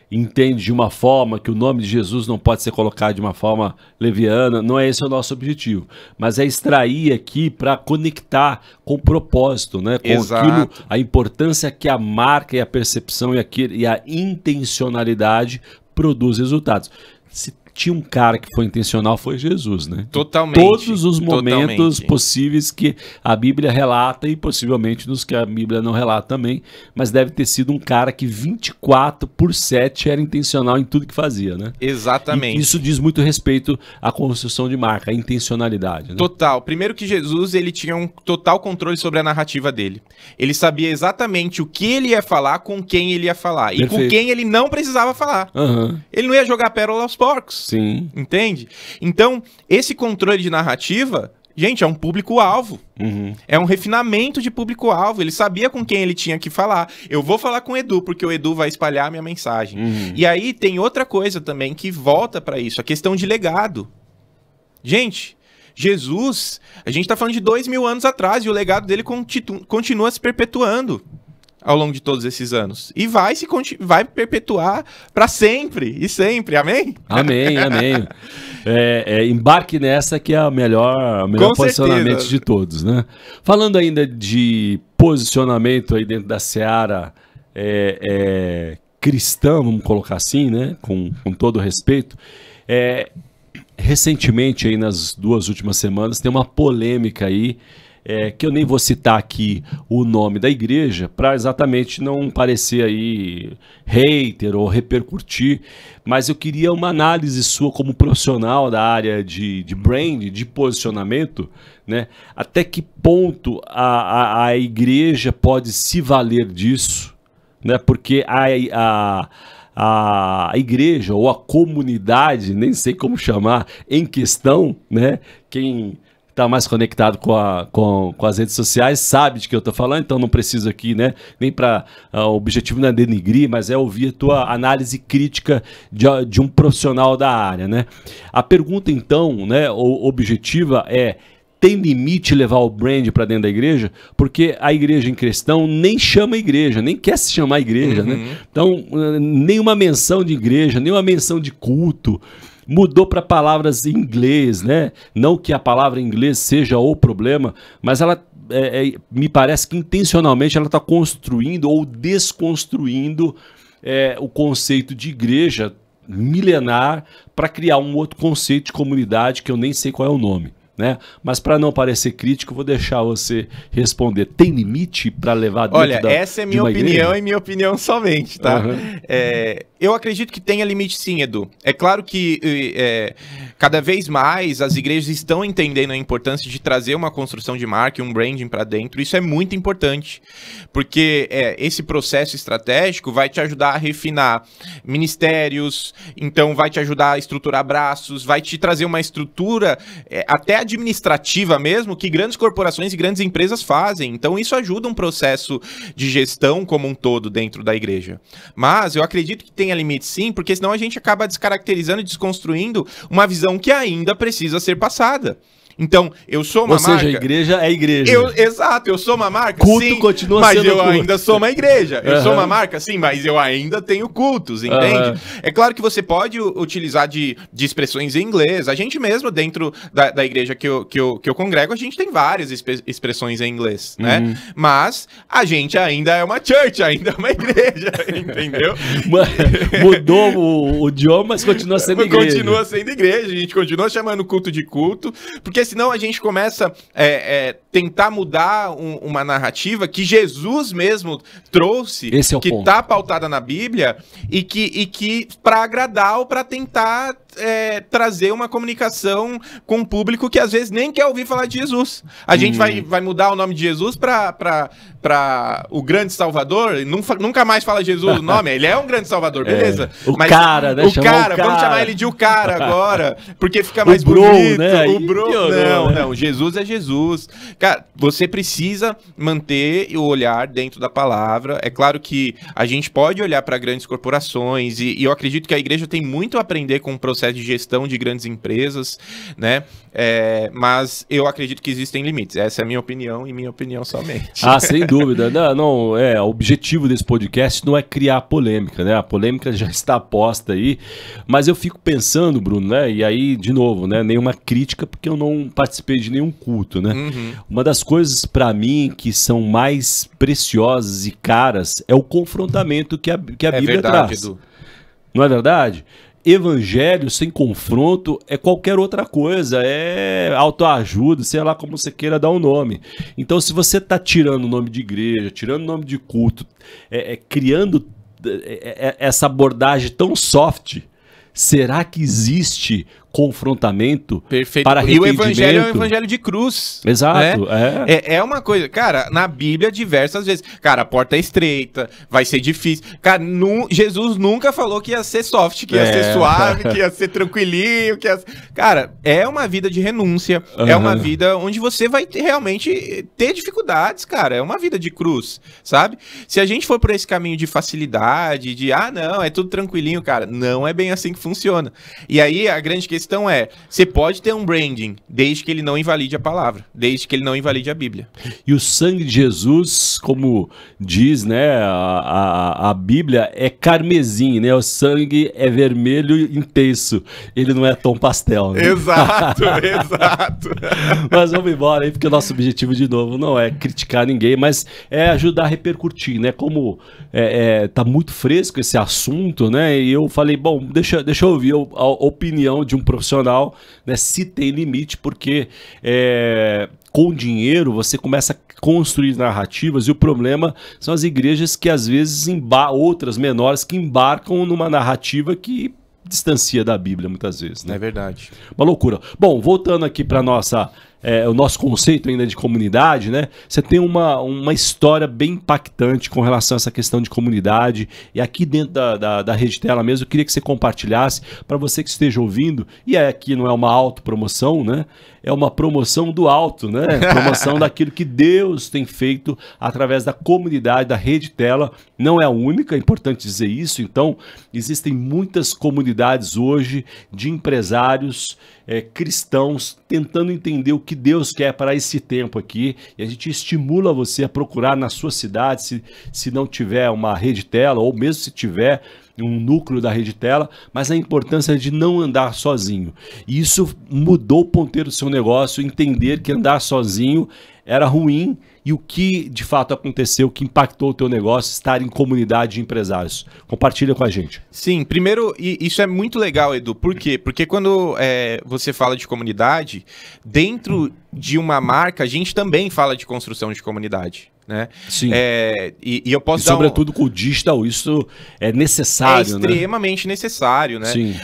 [SPEAKER 1] entende de uma forma que o nome de Jesus não pode ser colocado de uma forma leviana, não é esse o nosso objetivo, mas é extrair aqui para conectar com o propósito, né? Com aquilo, a importância que a marca e a percepção e a intencionalidade produz resultados. Se tinha um cara que foi intencional, foi Jesus, né?
[SPEAKER 2] Totalmente.
[SPEAKER 1] Todos os momentos possíveis que a Bíblia relata e possivelmente nos que a Bíblia não relata também, mas deve ter sido um cara que 24/7 era intencional em tudo que fazia, né?
[SPEAKER 2] Exatamente.
[SPEAKER 1] E isso diz muito respeito à construção de marca, à intencionalidade, né?
[SPEAKER 2] Total. Primeiro que Jesus, ele tinha um total controle sobre a narrativa dele. Ele sabia exatamente o que ele ia falar, com quem ele ia falar. E com quem ele não precisava falar. Ele não ia jogar pérola aos porcos.
[SPEAKER 1] Sim.
[SPEAKER 2] Entende? Então, esse controle de narrativa, gente, é um público-alvo. É um refinamento de público-alvo. Ele sabia com quem ele tinha que falar. Eu vou falar com o Edu, porque o Edu vai espalhar a minha mensagem. E aí tem outra coisa também que volta para isso, a questão de legado. Gente, Jesus, a gente tá falando de 2000 anos atrás e o legado dele continua se perpetuando ao longo de todos esses anos. E vai perpetuar para sempre e sempre. Amém?
[SPEAKER 1] Amém, amém. Embarque nessa que é o melhor posicionamento de todos, né? Falando ainda de posicionamento aí dentro da seara cristã, vamos colocar assim, né? Com todo respeito. Recentemente, aí nas 2 últimas semanas, tem uma polêmica aí, que eu nem vou citar aqui o nome da igreja, para exatamente não parecer aí hater ou repercutir, mas eu queria uma análise sua como profissional da área de brand, de posicionamento, né? Até que ponto a igreja pode se valer disso, né? Porque a igreja ou a comunidade, nem sei como chamar, em questão, né? Quem tá mais conectado com as redes sociais sabe de que eu tô falando, então não preciso aqui, né, nem para o objetivo não é denigrir, mas é ouvir a tua análise crítica de um profissional da área, né? A pergunta então, né, objetiva é: tem limite levar o brand para dentro da igreja? Porque a igreja em questão nem chama igreja, nem quer se chamar igreja, né? Então, nenhuma menção de igreja, nenhuma menção de culto, mudou para palavras em inglês, né? Não que a palavra em inglês seja o problema, mas ela me parece que intencionalmente ela está construindo ou desconstruindo o conceito de igreja milenar para criar um outro conceito de comunidade que eu nem sei qual é o nome, né? Mas para não parecer crítico, vou deixar você responder. Tem limite para levar dentro
[SPEAKER 2] Olha, essa é minha opinião e minha opinião somente, tá? Eu acredito que tenha limite sim, Edu. É claro que cada vez mais as igrejas estão entendendo a importância de trazer uma construção de marca e um branding para dentro. Isso é muito importante, porque esse processo estratégico vai te ajudar a refinar ministérios, então vai te ajudar a estruturar braços, vai te trazer uma estrutura até administrativa mesmo, que grandes corporações e grandes empresas fazem. Então isso ajuda um processo de gestão como um todo dentro da igreja. Mas eu acredito que tenha limite sim, porque senão a gente acaba descaracterizando e desconstruindo uma visão que ainda precisa ser passada. Então, eu sou uma marca...
[SPEAKER 1] Ou seja, a igreja é igreja.
[SPEAKER 2] Exato, eu sou uma marca,
[SPEAKER 1] culto
[SPEAKER 2] sim,
[SPEAKER 1] continua
[SPEAKER 2] mas
[SPEAKER 1] sendo
[SPEAKER 2] eu
[SPEAKER 1] culto.
[SPEAKER 2] ainda sou uma igreja. Eu sou uma marca, sim, mas eu ainda tenho cultos, entende? É claro que você pode utilizar de expressões em inglês. A gente mesmo, dentro da igreja que eu congrego, a gente tem várias expressões em inglês, né? Mas a gente ainda é uma church, ainda é uma igreja, entendeu?
[SPEAKER 1] Mudou o idioma, mas continua sendo igreja.
[SPEAKER 2] Continua sendo igreja, a gente continua chamando culto de culto, porque senão a gente começa a tentar mudar uma narrativa que Jesus mesmo trouxe, que está pautada na Bíblia, e que para agradar ou para tentar trazer uma comunicação com um público que às vezes nem quer ouvir falar de Jesus. A gente vai mudar o nome de Jesus para o grande Salvador, nunca mais fala Jesus o nome, ele é um grande Salvador, beleza.
[SPEAKER 1] Mas cara, né?
[SPEAKER 2] O cara, vamos chamar ele de o cara agora, porque fica mais bonito.
[SPEAKER 1] Né?
[SPEAKER 2] O bro, não, Jesus é Jesus. Cara, você precisa manter o olhar dentro da palavra. É claro que a gente pode olhar para grandes corporações e eu acredito que a igreja tem muito a aprender com o processo de gestão de grandes empresas, né? Mas eu acredito que existem limites. Essa é a minha opinião e minha opinião somente.
[SPEAKER 1] Ah, sem dúvida. Não, o objetivo desse podcast não é criar polêmica, né? A polêmica já está posta aí, mas eu fico pensando, Bruno, né? E aí, de novo, né? Nenhuma crítica, porque eu não participei de nenhum culto, né? Uma das coisas, para mim, que são mais preciosas e caras é o confrontamento que a Bíblia traz. Edu. Não é verdade? Evangelho sem confronto é qualquer outra coisa, é autoajuda, sei lá como você queira dar o nome. Então, se você está tirando o nome de igreja, tirando o nome de culto, criando essa abordagem tão soft, será que existe confrontamento para arrependimento?
[SPEAKER 2] E o evangelho é um evangelho de cruz.
[SPEAKER 1] Exato.
[SPEAKER 2] Né? É uma coisa, cara, na Bíblia diversas vezes, cara, a porta é estreita, vai ser difícil. Cara, Jesus nunca falou que ia ser soft, que ia ser suave, que ia ser tranquilinho, Cara, é uma vida de renúncia, é uma vida onde você vai realmente ter dificuldades, cara, é uma vida de cruz, sabe? Se a gente for por esse caminho de facilidade, não, é tudo tranquilinho, cara, não é bem assim que funciona. E aí, a grande questão você pode ter um branding, desde que ele não invalide a palavra, desde que ele não invalide a Bíblia.
[SPEAKER 1] E o sangue de Jesus, como diz, né, a Bíblia, é carmesim, né? O sangue é vermelho intenso, ele não é tom pastel. Né?
[SPEAKER 2] Exato, exato.
[SPEAKER 1] Mas vamos embora aí, porque o nosso objetivo, de novo, não é criticar ninguém, mas é ajudar a repercutir, né? Como tá muito fresco esse assunto, né? E eu falei, bom, deixa eu ouvir a opinião de um profissional, né, se tem limite, porque com dinheiro você começa a construir narrativas e o problema são as igrejas que às vezes outras menores que embarcam numa narrativa que distancia da Bíblia muitas vezes, né?
[SPEAKER 2] É verdade.
[SPEAKER 1] Uma loucura. Bom, voltando aqui para nossa o nosso conceito ainda de comunidade, né? Você tem uma história bem impactante com relação a essa questão de comunidade. E aqui dentro da Rede Tela mesmo, eu queria que você compartilhasse para você que esteja ouvindo. E aqui não é uma autopromoção, né? É uma promoção do alto, né? Promoção daquilo que Deus tem feito através da comunidade, da Rede Tela. Não é a única, é importante dizer isso. Então, existem muitas comunidades hoje de empresários cristãos tentando entender o que Deus quer para esse tempo aqui. E a gente estimula você a procurar na sua cidade, se não tiver uma Rede Tela, ou mesmo se tiver um núcleo da Rede Tela, mas a importância de não andar sozinho. E isso mudou o ponteiro do seu negócio, entender que andar sozinho era ruim e o que de fato aconteceu, que impactou o teu negócio, estar em comunidade de empresários. Compartilha com a gente.
[SPEAKER 2] Sim, primeiro, isso é muito legal, Edu. Por quê? Porque quando você fala de comunidade, dentro de uma marca, a gente também fala de construção de comunidade. Né?
[SPEAKER 1] Sim.
[SPEAKER 2] E eu posso
[SPEAKER 1] dar sobretudo com o digital, isso é necessário.
[SPEAKER 2] É extremamente necessário, né?
[SPEAKER 1] Sim.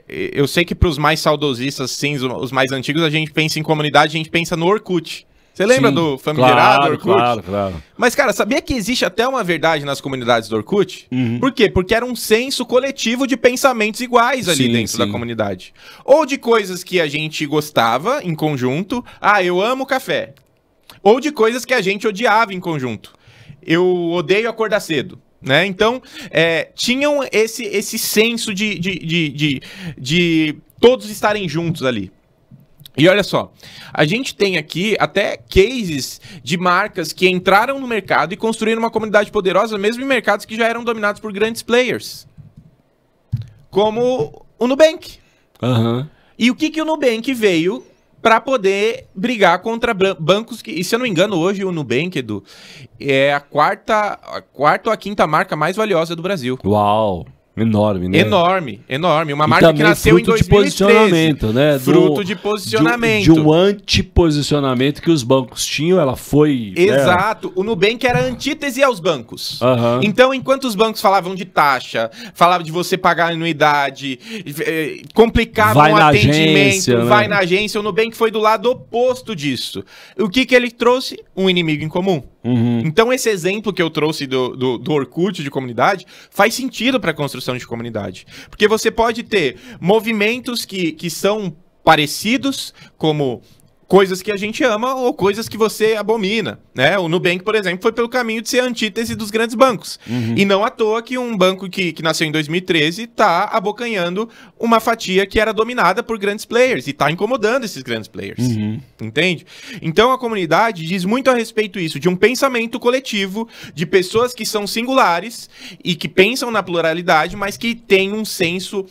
[SPEAKER 2] Eu sei que para os mais saudosistas, sim, os mais antigos, a gente pensa em comunidade, a gente pensa no Orkut. Você lembra do famigerado Orkut?
[SPEAKER 1] Claro.
[SPEAKER 2] Mas, cara, sabia que existe até uma verdade nas comunidades do Orkut? Por quê? Porque era um senso coletivo de pensamentos iguais ali dentro da comunidade. Ou de coisas que a gente gostava em conjunto. Ah, eu amo café. Ou de coisas que a gente odiava em conjunto. Eu odeio acordar cedo. Né? Então, tinham esse senso de todos estarem juntos ali. E olha só, a gente tem aqui até cases de marcas que entraram no mercado e construíram uma comunidade poderosa, mesmo em mercados que já eram dominados por grandes players. Como o Nubank.
[SPEAKER 1] Uhum.
[SPEAKER 2] E o que o Nubank veio para poder brigar contra bancos que, e se eu não me engano, hoje o Nubank, Edu, é a quarta ou a quinta marca mais valiosa do Brasil.
[SPEAKER 1] Uau! Enorme, né?
[SPEAKER 2] Enorme. Uma marca que nasceu em 2013.
[SPEAKER 1] De posicionamento, né?
[SPEAKER 2] Fruto de posicionamento.
[SPEAKER 1] De um antiposicionamento que os bancos tinham, ela foi...
[SPEAKER 2] Exato. O Nubank era antítese aos bancos.
[SPEAKER 1] Uhum.
[SPEAKER 2] Então, enquanto os bancos falavam de taxa, falavam de você pagar anuidade, complicavam o atendimento, vai na agência, o Nubank foi do lado oposto disso. O que ele trouxe? Um inimigo em comum.
[SPEAKER 1] Uhum.
[SPEAKER 2] Então, esse exemplo que eu trouxe do Orkut de comunidade faz sentido para a construção de comunidade. Porque você pode ter movimentos que são parecidos, como coisas que a gente ama ou coisas que você abomina, né? O Nubank, por exemplo, foi pelo caminho de ser a antítese dos grandes bancos. Uhum. E não à toa que um banco que nasceu em 2013 está abocanhando uma fatia que era dominada por grandes players e está incomodando esses grandes players.
[SPEAKER 1] Uhum.
[SPEAKER 2] Entende? Então a comunidade diz muito a respeito disso, de um pensamento coletivo, de pessoas que são singulares e que pensam na pluralidade, mas que têm um senso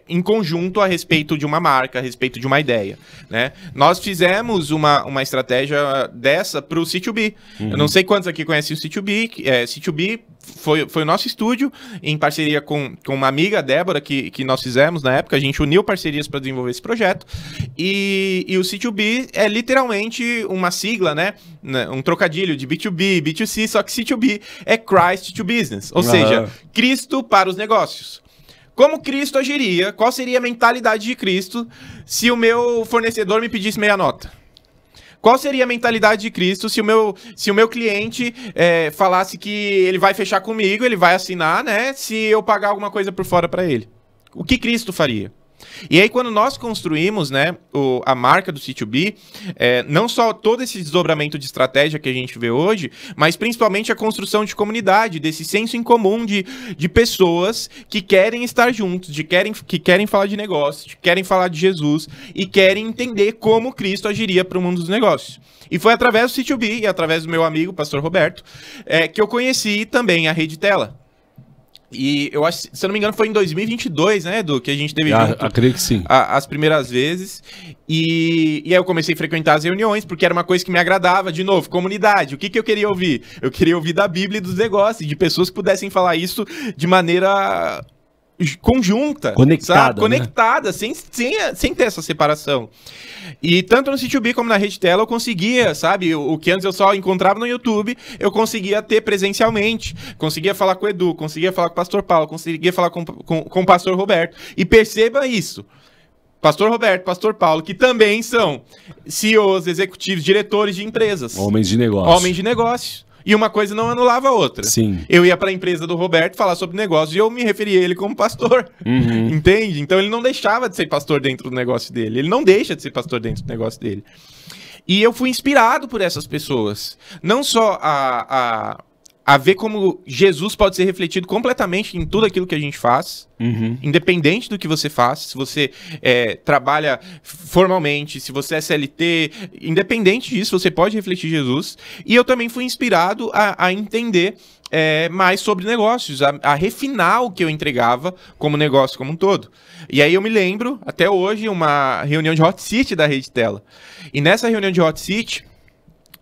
[SPEAKER 2] em conjunto a respeito de uma marca, a respeito de uma ideia, né? Nós fizemos uma estratégia dessa para o C2B. Uhum. Eu não sei quantos aqui conhecem o C2B. C2B foi o nosso estúdio, em parceria com uma amiga, a Débora, que nós fizemos na época. A gente uniu parcerias para desenvolver esse projeto. E o C2B é literalmente uma sigla, né? Um trocadilho de B2B, B2C, só que C2B é Christ to Business, ou seja, Cristo para os negócios. Como Cristo agiria? Qual seria a mentalidade de Cristo se o meu fornecedor me pedisse meia nota? Qual seria a mentalidade de Cristo se o meu cliente falasse que ele vai fechar comigo, ele vai assinar, né? Se eu pagar alguma coisa por fora para ele? O que Cristo faria? E aí, quando nós construímos, né, a marca do C2B, não só todo esse desdobramento de estratégia que a gente vê hoje, mas principalmente a construção de comunidade, desse senso em comum de pessoas que querem estar juntos, que querem falar de negócios, que querem falar de Jesus e querem entender como Cristo agiria para o mundo dos negócios. E foi através do C2B e através do meu amigo, pastor Roberto, que eu conheci também a Rede Tela. E eu acho, se eu não me engano, foi em 2022, né, Edu, que a gente teve junto.
[SPEAKER 1] Acredito que sim.
[SPEAKER 2] As primeiras vezes. E aí eu comecei a frequentar as reuniões, porque era uma coisa que me agradava. De novo, comunidade. O que eu queria ouvir? Eu queria ouvir da Bíblia e dos negócios, de pessoas que pudessem falar isso de maneira conjunta,
[SPEAKER 1] conectada,
[SPEAKER 2] sabe? Conectada, sem ter essa separação. E tanto no C2B como na Rede Tela eu conseguia, sabe? O que antes eu só encontrava no YouTube, eu conseguia ter presencialmente. Conseguia falar com o Edu, conseguia falar com o pastor Paulo, conseguia falar com o pastor Roberto. E perceba isso. Pastor Roberto, Pastor Paulo, que também são CEOs, executivos, diretores de empresas.
[SPEAKER 1] Homens de negócio.
[SPEAKER 2] Homens de negócio. E uma coisa não anulava a outra.
[SPEAKER 1] Sim.
[SPEAKER 2] Eu ia para a empresa do Roberto falar sobre negócio e eu me referia a ele como pastor. Entende? Então ele não deixava de ser pastor dentro do negócio dele. Ele não deixa de ser pastor dentro do negócio dele. E eu fui inspirado por essas pessoas. Não só a ver como Jesus pode ser refletido completamente em tudo aquilo que a gente faz, independente do que você faz, se você trabalha formalmente, se você é CLT, independente disso, você pode refletir Jesus. E eu também fui inspirado a entender mais sobre negócios, a refinar o que eu entregava como negócio como um todo. E aí eu me lembro, até hoje, uma reunião de Hot Seat da Rede Tela. E nessa reunião de Hot Seat,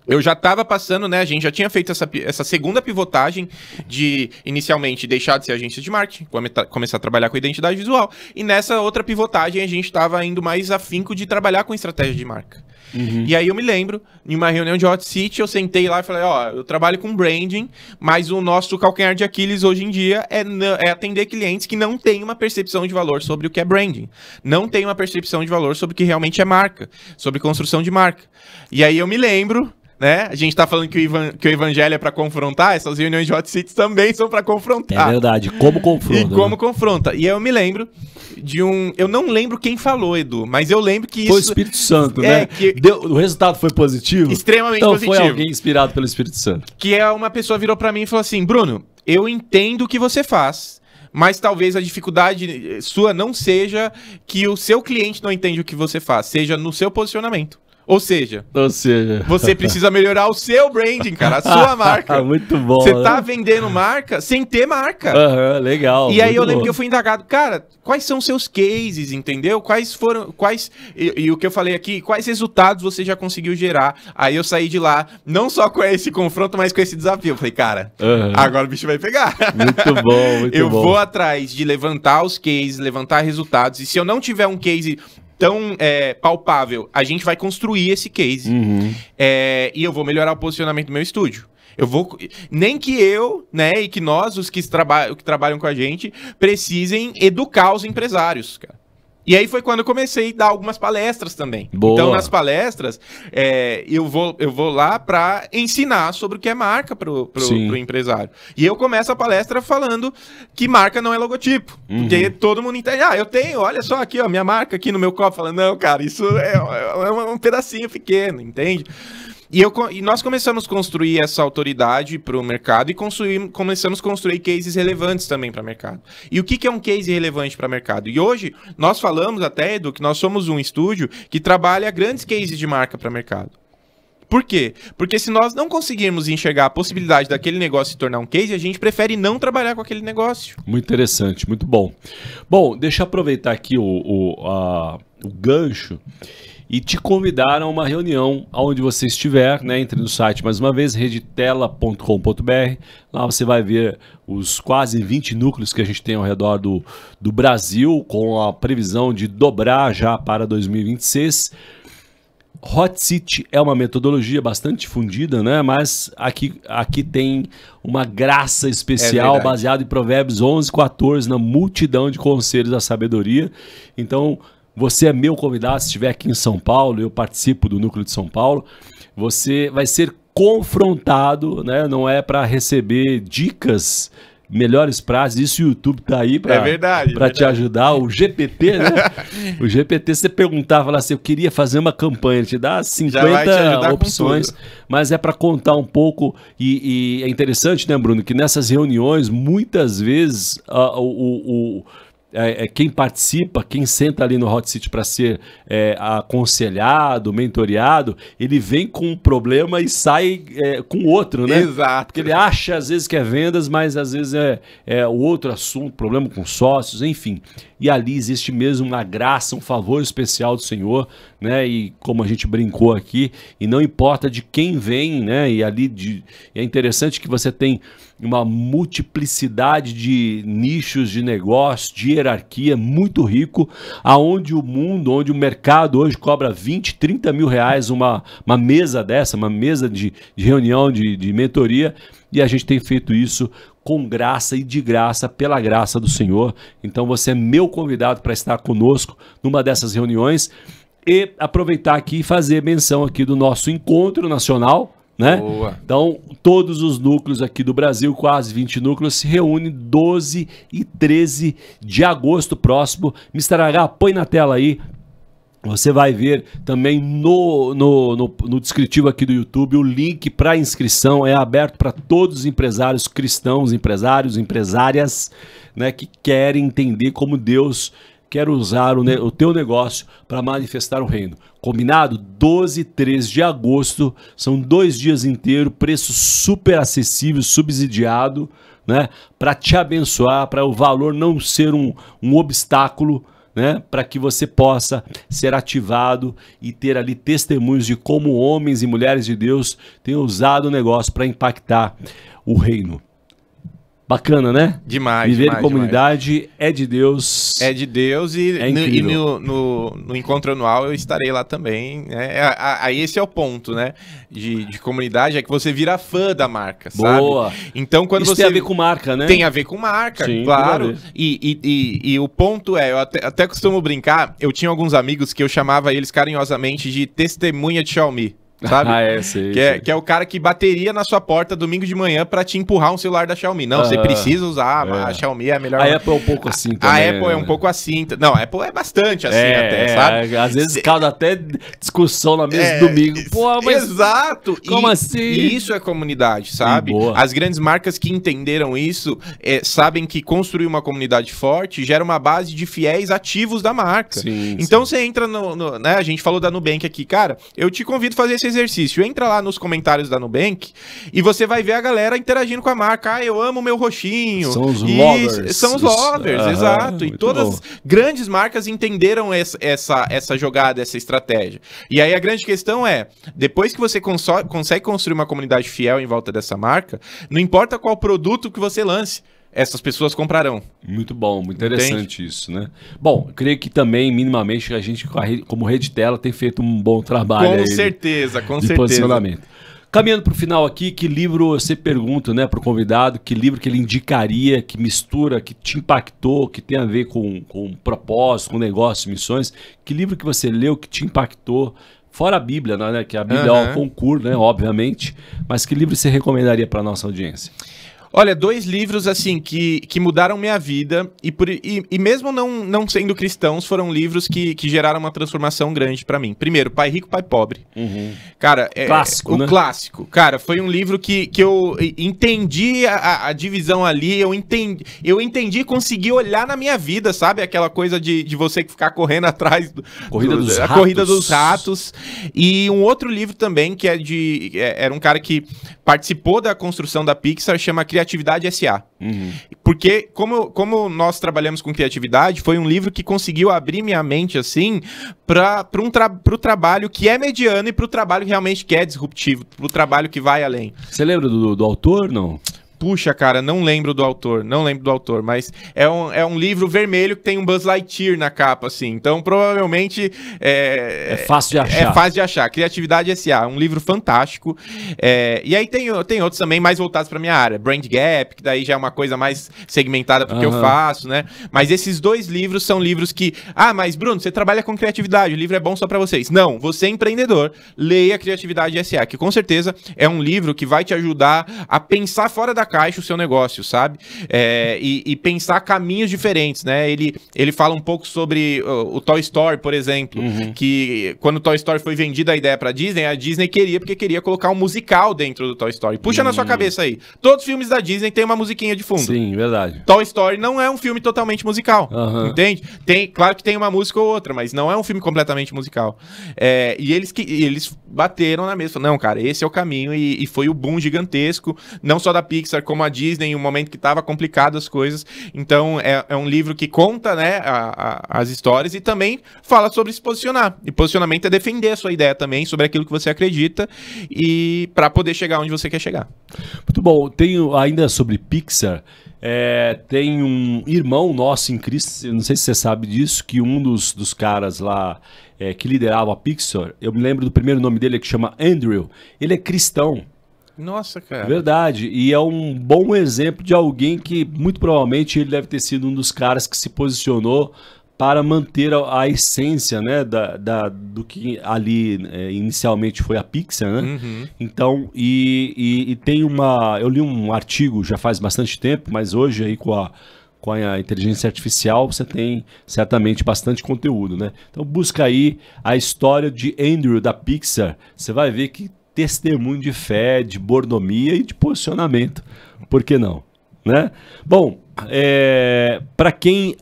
[SPEAKER 2] eu já estava passando, né? A gente já tinha feito essa segunda pivotagem de, inicialmente, deixar de ser agência de marketing, começar a trabalhar com identidade visual. E nessa outra pivotagem, a gente estava indo mais afinco de trabalhar com estratégia de marca. E aí eu me lembro, em uma reunião de Hot Seat, eu sentei lá e falei, eu trabalho com branding, mas o nosso calcanhar de Aquiles hoje em dia é atender clientes que não têm uma percepção de valor sobre o que é branding. Não têm uma percepção de valor sobre o que realmente é marca, sobre construção de marca. E aí eu me lembro, né? A gente tá falando que o evangelho é para confrontar, essas reuniões de Hot Seats também são para confrontar.
[SPEAKER 1] É verdade, como confronta.
[SPEAKER 2] E como confronta. E eu me lembro de eu não lembro quem falou, Edu, mas eu lembro que isso...
[SPEAKER 1] Foi o Espírito Santo, né? O resultado foi positivo?
[SPEAKER 2] Extremamente
[SPEAKER 1] então
[SPEAKER 2] positivo.
[SPEAKER 1] Então foi alguém inspirado pelo Espírito Santo.
[SPEAKER 2] Que uma pessoa virou para mim e falou assim, Bruno, eu entendo o que você faz, mas talvez a dificuldade sua não seja que o seu cliente não entende o que você faz, seja no seu posicionamento. Ou seja, você precisa melhorar o seu branding, cara, a sua marca.
[SPEAKER 1] Muito bom.
[SPEAKER 2] Você tá vendendo marca sem ter marca.
[SPEAKER 1] Legal.
[SPEAKER 2] E aí eu lembro que eu fui indagado, cara, quais são os seus cases, entendeu? E o que eu falei aqui, quais resultados você já conseguiu gerar? Aí eu saí de lá, não só com esse confronto, mas com esse desafio. Eu falei, cara, agora o bicho vai pegar.
[SPEAKER 1] Muito bom, muito bom.
[SPEAKER 2] Eu vou atrás de levantar os cases, levantar resultados. E se eu não tiver um case tão palpável, a gente vai construir esse case. E eu vou melhorar o posicionamento do meu estúdio. Nem que eu, né, e que nós, os que trabalham com a gente, precisem educar os empresários, cara. E aí foi quando eu comecei a dar algumas palestras também.
[SPEAKER 1] Boa.
[SPEAKER 2] Então, nas palestras, eu vou lá para ensinar sobre o que é marca pro empresário. E eu começo a palestra falando que marca não é logotipo. Porque todo mundo entende. Eu tenho, olha só aqui, ó, minha marca aqui no meu copo. Falando, não, cara, isso é um pedacinho pequeno, entende? E nós começamos a construir essa autoridade para o mercado e começamos a construir cases relevantes também para o mercado. E o que é um case relevante para o mercado? E hoje nós falamos até, Edu, que nós somos um estúdio que trabalha grandes cases de marca para o mercado. Por quê? Porque se nós não conseguirmos enxergar a possibilidade daquele negócio se tornar um case, a gente prefere não trabalhar com aquele negócio.
[SPEAKER 1] Muito interessante, muito bom. Bom, deixa eu aproveitar aqui o gancho e te convidar a uma reunião onde você estiver, né? Entre no site mais uma vez, redetela.com.br. Lá você vai ver os quase 20 núcleos que a gente tem ao redor do Brasil, com a previsão de dobrar já para 2026. Hot Seat é uma metodologia bastante difundida, né? Mas aqui tem uma graça especial baseada em Provérbios 11:14, na multidão de conselhos da sabedoria. Então, você é meu convidado, se estiver aqui em São Paulo, eu participo do Núcleo de São Paulo, você vai ser confrontado, né? Não é para receber dicas, melhores frases, isso o YouTube tá aí para te ajudar, o GPT, né? O GPT, se você perguntar, falar assim, eu queria fazer uma campanha, ele te dá 50 opções, mas é para contar um pouco, e é interessante, né, Bruno, que nessas reuniões, muitas vezes, quem participa, quem senta ali no Hot Seat para ser aconselhado, mentoreado, ele vem com um problema e sai com outro, né?
[SPEAKER 2] Exato.
[SPEAKER 1] Porque ele acha às vezes que é vendas, mas às vezes é outro assunto, problema com sócios, enfim. E ali existe mesmo uma graça, um favor especial do Senhor, né? E como a gente brincou aqui, e não importa de quem vem, né? E ali é interessante que você tem uma multiplicidade de nichos de negócio, de hierarquia muito rico, aonde o mundo, onde o mercado hoje cobra 20, 30 mil reais uma mesa dessa, uma mesa de reunião, de mentoria, e a gente tem feito isso com graça e de graça, pela graça do Senhor. Então você é meu convidado para estar conosco numa dessas reuniões e aproveitar aqui e fazer menção aqui do nosso encontro nacional, né?
[SPEAKER 2] Boa.
[SPEAKER 1] Então, todos os núcleos aqui do Brasil, quase 20 núcleos, se reúnem 12 e 13 de agosto próximo. Mr. H, põe na tela aí. Você vai ver também no descritivo aqui do YouTube o link para inscrição. É aberto para todos os empresários cristãos, empresários, empresárias, né, que querem entender como Deus quer usar o teu negócio para manifestar o reino. Combinado? 12 e 13 de agosto, são 2 dias inteiros, preço super acessível, subsidiado, né, para te abençoar, para o valor não ser um obstáculo, né, para que você possa ser ativado e ter ali testemunhos de como homens e mulheres de Deus têm usado o negócio para impactar o reino. Bacana, né?
[SPEAKER 2] Demais.
[SPEAKER 1] Viver
[SPEAKER 2] demais,
[SPEAKER 1] em comunidade demais. É de Deus.
[SPEAKER 2] É de Deus e, no encontro anual eu estarei lá também. Né? Aí esse é o ponto, né? De comunidade, é que você vira fã da marca,
[SPEAKER 1] Boa.
[SPEAKER 2] sabe? Então quando
[SPEAKER 1] isso
[SPEAKER 2] você...
[SPEAKER 1] tem a ver com marca, né?
[SPEAKER 2] Tem a ver com marca, sim, claro. E o ponto é, eu até costumo brincar, eu tinha alguns amigos que eu chamava eles carinhosamente de testemunha de Xiaomi. Sabe?
[SPEAKER 1] Sei,
[SPEAKER 2] que é o cara que bateria na sua porta domingo de manhã pra te empurrar um celular da Xiaomi. Não, você precisa usar, a Xiaomi é a melhor.
[SPEAKER 1] A Apple é um pouco assim também.
[SPEAKER 2] A Apple é um pouco assim. Não, a Apple é bastante assim até, sabe?
[SPEAKER 1] Às vezes causa até discussão na mesa de domingo. Pô, mas
[SPEAKER 2] exato.
[SPEAKER 1] Como assim?
[SPEAKER 2] E isso é comunidade, sabe? As grandes marcas que entenderam isso sabem que construir uma comunidade forte gera uma base de fiéis ativos da marca.
[SPEAKER 1] Sim,
[SPEAKER 2] então você entra né? A gente falou da Nubank aqui, cara. Eu te convido a fazer esse exercício. Entra lá nos comentários da Nubank e você vai ver a galera interagindo com a marca. Ah, eu amo meu roxinho.
[SPEAKER 1] São os lovers.
[SPEAKER 2] São os lovers, exato. E todas as grandes marcas entenderam essa jogada, essa estratégia. E aí a grande questão é, depois que você consegue construir uma comunidade fiel em volta dessa marca, não importa qual produto que você lance, essas pessoas comprarão.
[SPEAKER 1] Muito bom, muito interessante. Entende? Isso, né? Bom, creio que também, minimamente, a gente, como Rede Tela, tem feito um bom trabalho.
[SPEAKER 2] Com certeza.
[SPEAKER 1] Posicionamento. Caminhando para o final aqui, que livro você pergunta, né, para o convidado, que livro que ele indicaria, que mistura, que te impactou, que tem a ver com propósito, com negócio, missões, que livro que você leu que te impactou, fora a Bíblia, né, que a Bíblia é o concurso, né, obviamente, mas que livro você recomendaria para a nossa audiência?
[SPEAKER 2] Olha, 2 livros assim que mudaram minha vida e mesmo não sendo cristãos, foram livros que geraram uma transformação grande pra mim. Primeiro, Pai Rico, Pai Pobre. Cara,
[SPEAKER 1] clássico,
[SPEAKER 2] o
[SPEAKER 1] né?
[SPEAKER 2] clássico. Cara, foi um livro que eu entendi a divisão ali, eu entendi e consegui olhar na minha vida, sabe? Aquela coisa de você ficar correndo atrás
[SPEAKER 1] a
[SPEAKER 2] Corrida dos Ratos. E um outro livro também que era um cara que participou da construção da Pixar, chama Criatividade S.A. Porque, como nós trabalhamos com criatividade, foi um livro que conseguiu abrir minha mente, assim, pro trabalho que é mediano e pro trabalho realmente que é disruptivo, pro trabalho que vai além.
[SPEAKER 1] Você lembra do autor, não?
[SPEAKER 2] Puxa, cara, não lembro do autor, mas é um livro vermelho que tem um Buzz Lightyear na capa, assim, então provavelmente
[SPEAKER 1] é fácil de achar.
[SPEAKER 2] É fácil de achar, Criatividade S.A., um livro fantástico, e aí tem outros também mais voltados pra minha área, Brand Gap, que daí já é uma coisa mais segmentada porque eu faço, né, mas esses 2 livros são livros que, mas Bruno, você trabalha com criatividade, o livro é bom só pra vocês. Não, você é empreendedor, leia Criatividade S.A., que com certeza é um livro que vai te ajudar a pensar fora da caixa o seu negócio, sabe? E pensar caminhos diferentes, né? Ele fala um pouco sobre o Toy Story, por exemplo, que quando o Toy Story foi vendida a ideia pra Disney, a Disney queria colocar um musical dentro do Toy Story. Puxa na sua cabeça aí. Todos os filmes da Disney tem uma musiquinha de fundo.
[SPEAKER 1] Sim, verdade.
[SPEAKER 2] Toy Story não é um filme totalmente musical, entende? Claro que tem uma música ou outra, mas não é um filme completamente musical. E eles bateram na mesa, não, cara, esse é o caminho, e foi o boom gigantesco, não só da Pixar, como a Disney, em um momento que estava complicado as coisas. Então, é um livro que conta, né, as histórias e também fala sobre se posicionar. E posicionamento é defender a sua ideia também, sobre aquilo que você acredita, e para poder chegar onde você quer chegar.
[SPEAKER 1] Muito bom. Tenho ainda sobre Pixar, tem um irmão nosso em Cristo, não sei se você sabe disso, que um dos caras lá que liderava a Pixar, eu me lembro do primeiro nome dele, que chama Andrew, ele é cristão.
[SPEAKER 2] Nossa, cara.
[SPEAKER 1] Verdade. E é um bom exemplo de alguém que, muito provavelmente, ele deve ter sido um dos caras que se posicionou para manter a essência, né, do que ali inicialmente foi a Pixar, né?
[SPEAKER 2] Uhum.
[SPEAKER 1] Então, e tem eu li um artigo já faz bastante tempo, mas hoje aí com a inteligência artificial você tem certamente bastante conteúdo, né? Então busca aí a história de Andrew da Pixar, você vai ver que testemunho de fé, de mordomia e de posicionamento. Por que não? Né? Bom, para quem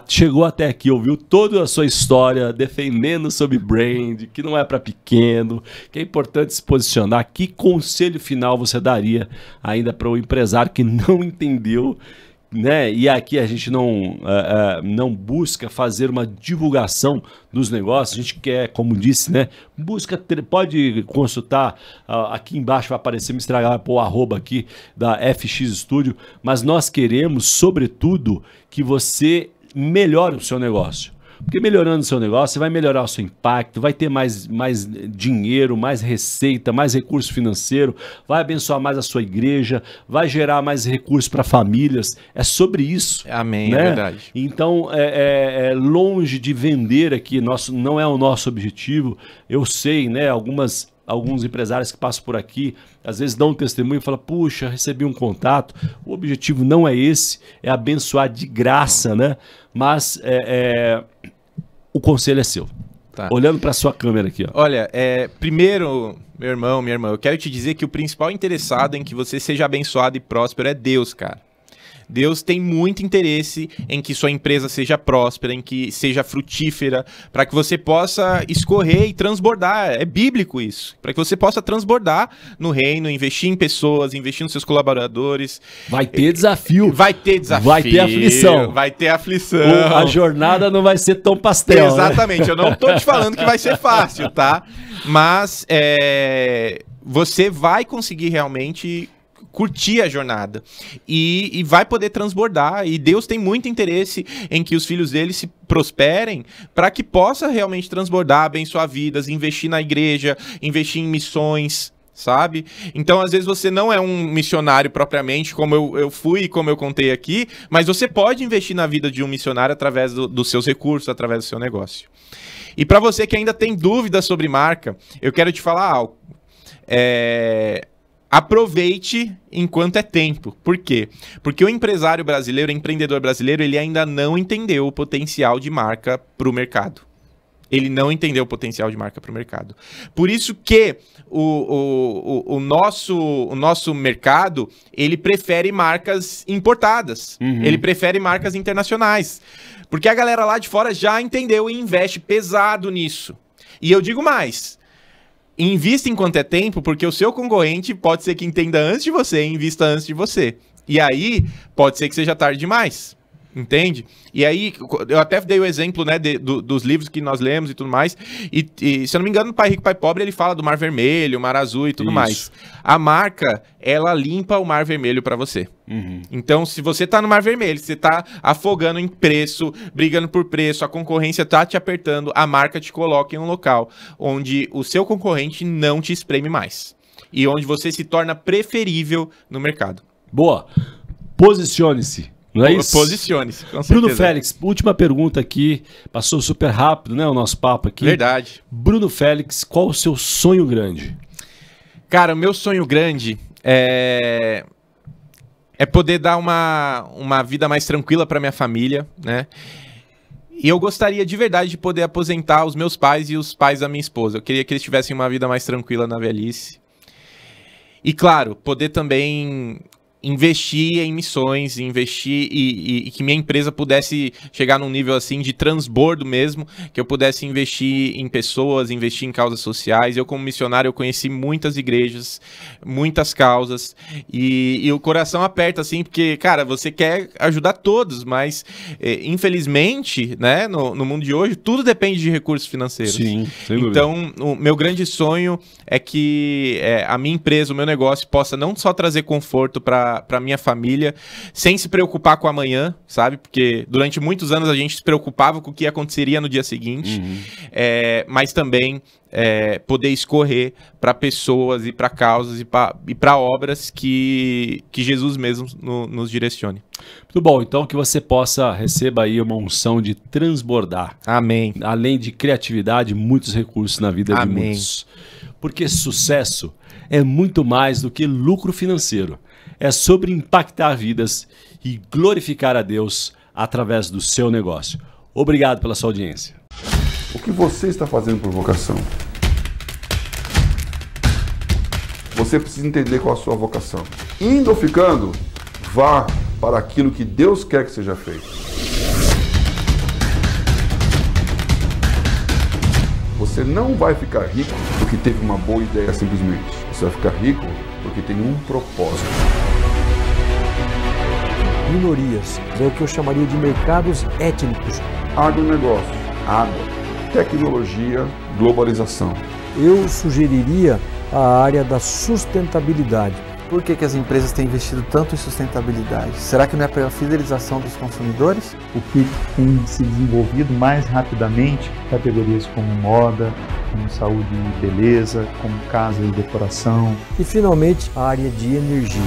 [SPEAKER 1] chegou até aqui, ouviu toda a sua história defendendo sobre brand, que não é para pequeno, que é importante se posicionar, que conselho final você daria ainda para o empresário que não entendeu, né? E aqui a gente não busca fazer uma divulgação dos negócios, a gente quer, como disse, né? Pode consultar, aqui embaixo vai aparecer, me estragar o arroba aqui da FX Studio, mas nós queremos, sobretudo, que você melhore o seu negócio. Porque melhorando o seu negócio, você vai melhorar o seu impacto, vai ter mais dinheiro, mais receita, mais recurso financeiro, vai abençoar mais a sua igreja, vai gerar mais recursos para famílias. É sobre isso.
[SPEAKER 2] Amém,
[SPEAKER 1] né?
[SPEAKER 2] É verdade.
[SPEAKER 1] Então, longe de vender aqui, não é o nosso objetivo. Eu sei, né, alguns empresários que passam por aqui, às vezes dão um testemunho e falam, puxa, recebi um contato. O objetivo não é esse, é abençoar de graça, né? Mas o conselho é seu.
[SPEAKER 2] Tá.
[SPEAKER 1] Olhando para sua câmera aqui, ó.
[SPEAKER 2] Olha, primeiro, meu irmão, minha irmã, eu quero te dizer que o principal interessado em que você seja abençoado e próspero é Deus, cara. Deus tem muito interesse em que sua empresa seja próspera, em que seja frutífera, para que você possa escorrer e transbordar. É bíblico isso. Para que você possa transbordar no reino, investir em pessoas, investir nos seus colaboradores.
[SPEAKER 1] Vai ter desafio.
[SPEAKER 2] Vai ter desafio.
[SPEAKER 1] Vai ter aflição.
[SPEAKER 2] Vai ter aflição.
[SPEAKER 1] A jornada não vai ser tão pastel.
[SPEAKER 2] Exatamente.
[SPEAKER 1] Né?
[SPEAKER 2] Eu não tô te falando que vai ser fácil, tá? Mas você vai conseguir realmente curtir a jornada e vai poder transbordar, e Deus tem muito interesse em que os filhos dele se prosperem para que possa realmente transbordar, abençoar vidas, investir na igreja, investir em missões, sabe? Então, às vezes você não é um missionário propriamente, como eu fui e como eu contei aqui, mas você pode investir na vida de um missionário através dos seus recursos, através do seu negócio. E para você que ainda tem dúvidas sobre marca, eu quero te falar algo. Aproveite enquanto é tempo. Por quê? Porque o empresário brasileiro, o empreendedor brasileiro, ele ainda não entendeu o potencial de marca para o mercado. Ele não entendeu o potencial de marca para o mercado. Por isso que o nosso mercado, ele prefere marcas importadas.
[SPEAKER 1] Uhum.
[SPEAKER 2] Ele prefere marcas internacionais. Porque a galera lá de fora já entendeu e investe pesado nisso. E eu digo mais. Invista enquanto é tempo, porque o seu concorrente pode ser que entenda antes de você e invista antes de você. E aí, pode ser que seja tarde demais. Entende? E aí, eu até dei o exemplo, né, dos livros que nós lemos e tudo mais. E se eu não me engano, no Pai Rico, Pai Pobre, ele fala do Mar Vermelho, Mar Azul e tudo mais. A marca, ela limpa o Mar Vermelho para você. Uhum. Então, se você tá no Mar Vermelho, você tá afogando em preço, brigando por preço, a concorrência tá te apertando, a marca te coloca em um local onde o seu concorrente não te espreme mais. E onde você se torna preferível no mercado.
[SPEAKER 1] Boa. Posicione-se. Não é isso?
[SPEAKER 2] Posicione-se, com certeza.
[SPEAKER 1] Bruno Félix, última pergunta aqui. Passou super rápido, né? O nosso papo aqui.
[SPEAKER 2] Verdade.
[SPEAKER 1] Bruno Félix, qual o seu sonho grande?
[SPEAKER 2] Cara, o meu sonho grande é poder dar uma vida mais tranquila para minha família, né? E eu gostaria de verdade de poder aposentar os meus pais e os pais da minha esposa. Eu queria que eles tivessem uma vida mais tranquila na velhice. E claro, poder também investir em missões, investir e que minha empresa pudesse chegar num nível assim de transbordo mesmo, que eu pudesse investir em pessoas, investir em causas sociais. Eu, como missionário, eu conheci muitas igrejas, muitas causas, e o coração aperta assim, porque, cara, você quer ajudar todos, mas infelizmente, né, no mundo de hoje, tudo depende de recursos financeiros.
[SPEAKER 1] Sim, sem dúvida.
[SPEAKER 2] Então, o meu grande sonho é que a minha empresa, o meu negócio, possa não só trazer conforto para para minha família, sem se preocupar com amanhã, sabe? Porque durante muitos anos a gente se preocupava com o que aconteceria no dia seguinte, mas também poder escorrer para pessoas e para causas e para obras que Jesus mesmo nos direcione.
[SPEAKER 1] Muito bom, então que você receba aí uma unção de transbordar.
[SPEAKER 2] Amém.
[SPEAKER 1] Além de criatividade, muitos recursos na vida de muitos. Porque sucesso é muito mais do que lucro financeiro. É sobre impactar vidas e glorificar a Deus através do seu negócio. Obrigado pela sua audiência.
[SPEAKER 3] O que você está fazendo por vocação? Você precisa entender qual a sua vocação. Indo ou ficando, vá para aquilo que Deus quer que seja feito. Você não vai ficar rico porque teve uma boa ideia simplesmente. Você vai ficar rico porque tem um propósito.
[SPEAKER 4] Minorias, é o que eu chamaria de mercados étnicos.
[SPEAKER 3] Agronegócio, água, tecnologia, globalização.
[SPEAKER 4] Eu sugeriria a área da sustentabilidade.
[SPEAKER 5] Por que as empresas têm investido tanto em sustentabilidade? Será que não é pela fidelização dos consumidores?
[SPEAKER 6] O que tem se desenvolvido mais rapidamente, categorias como moda, como saúde e beleza, como casa e decoração.
[SPEAKER 4] E, finalmente, a área de energia.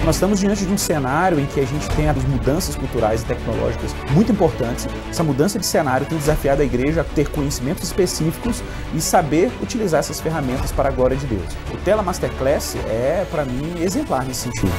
[SPEAKER 7] Nós estamos diante de um cenário em que a gente tem as mudanças culturais e tecnológicas muito importantes. Essa mudança de cenário tem desafiado a igreja a ter conhecimentos específicos e saber utilizar essas ferramentas para a glória de Deus. O Tela Masterclass é, para mim, exemplar nesse sentido.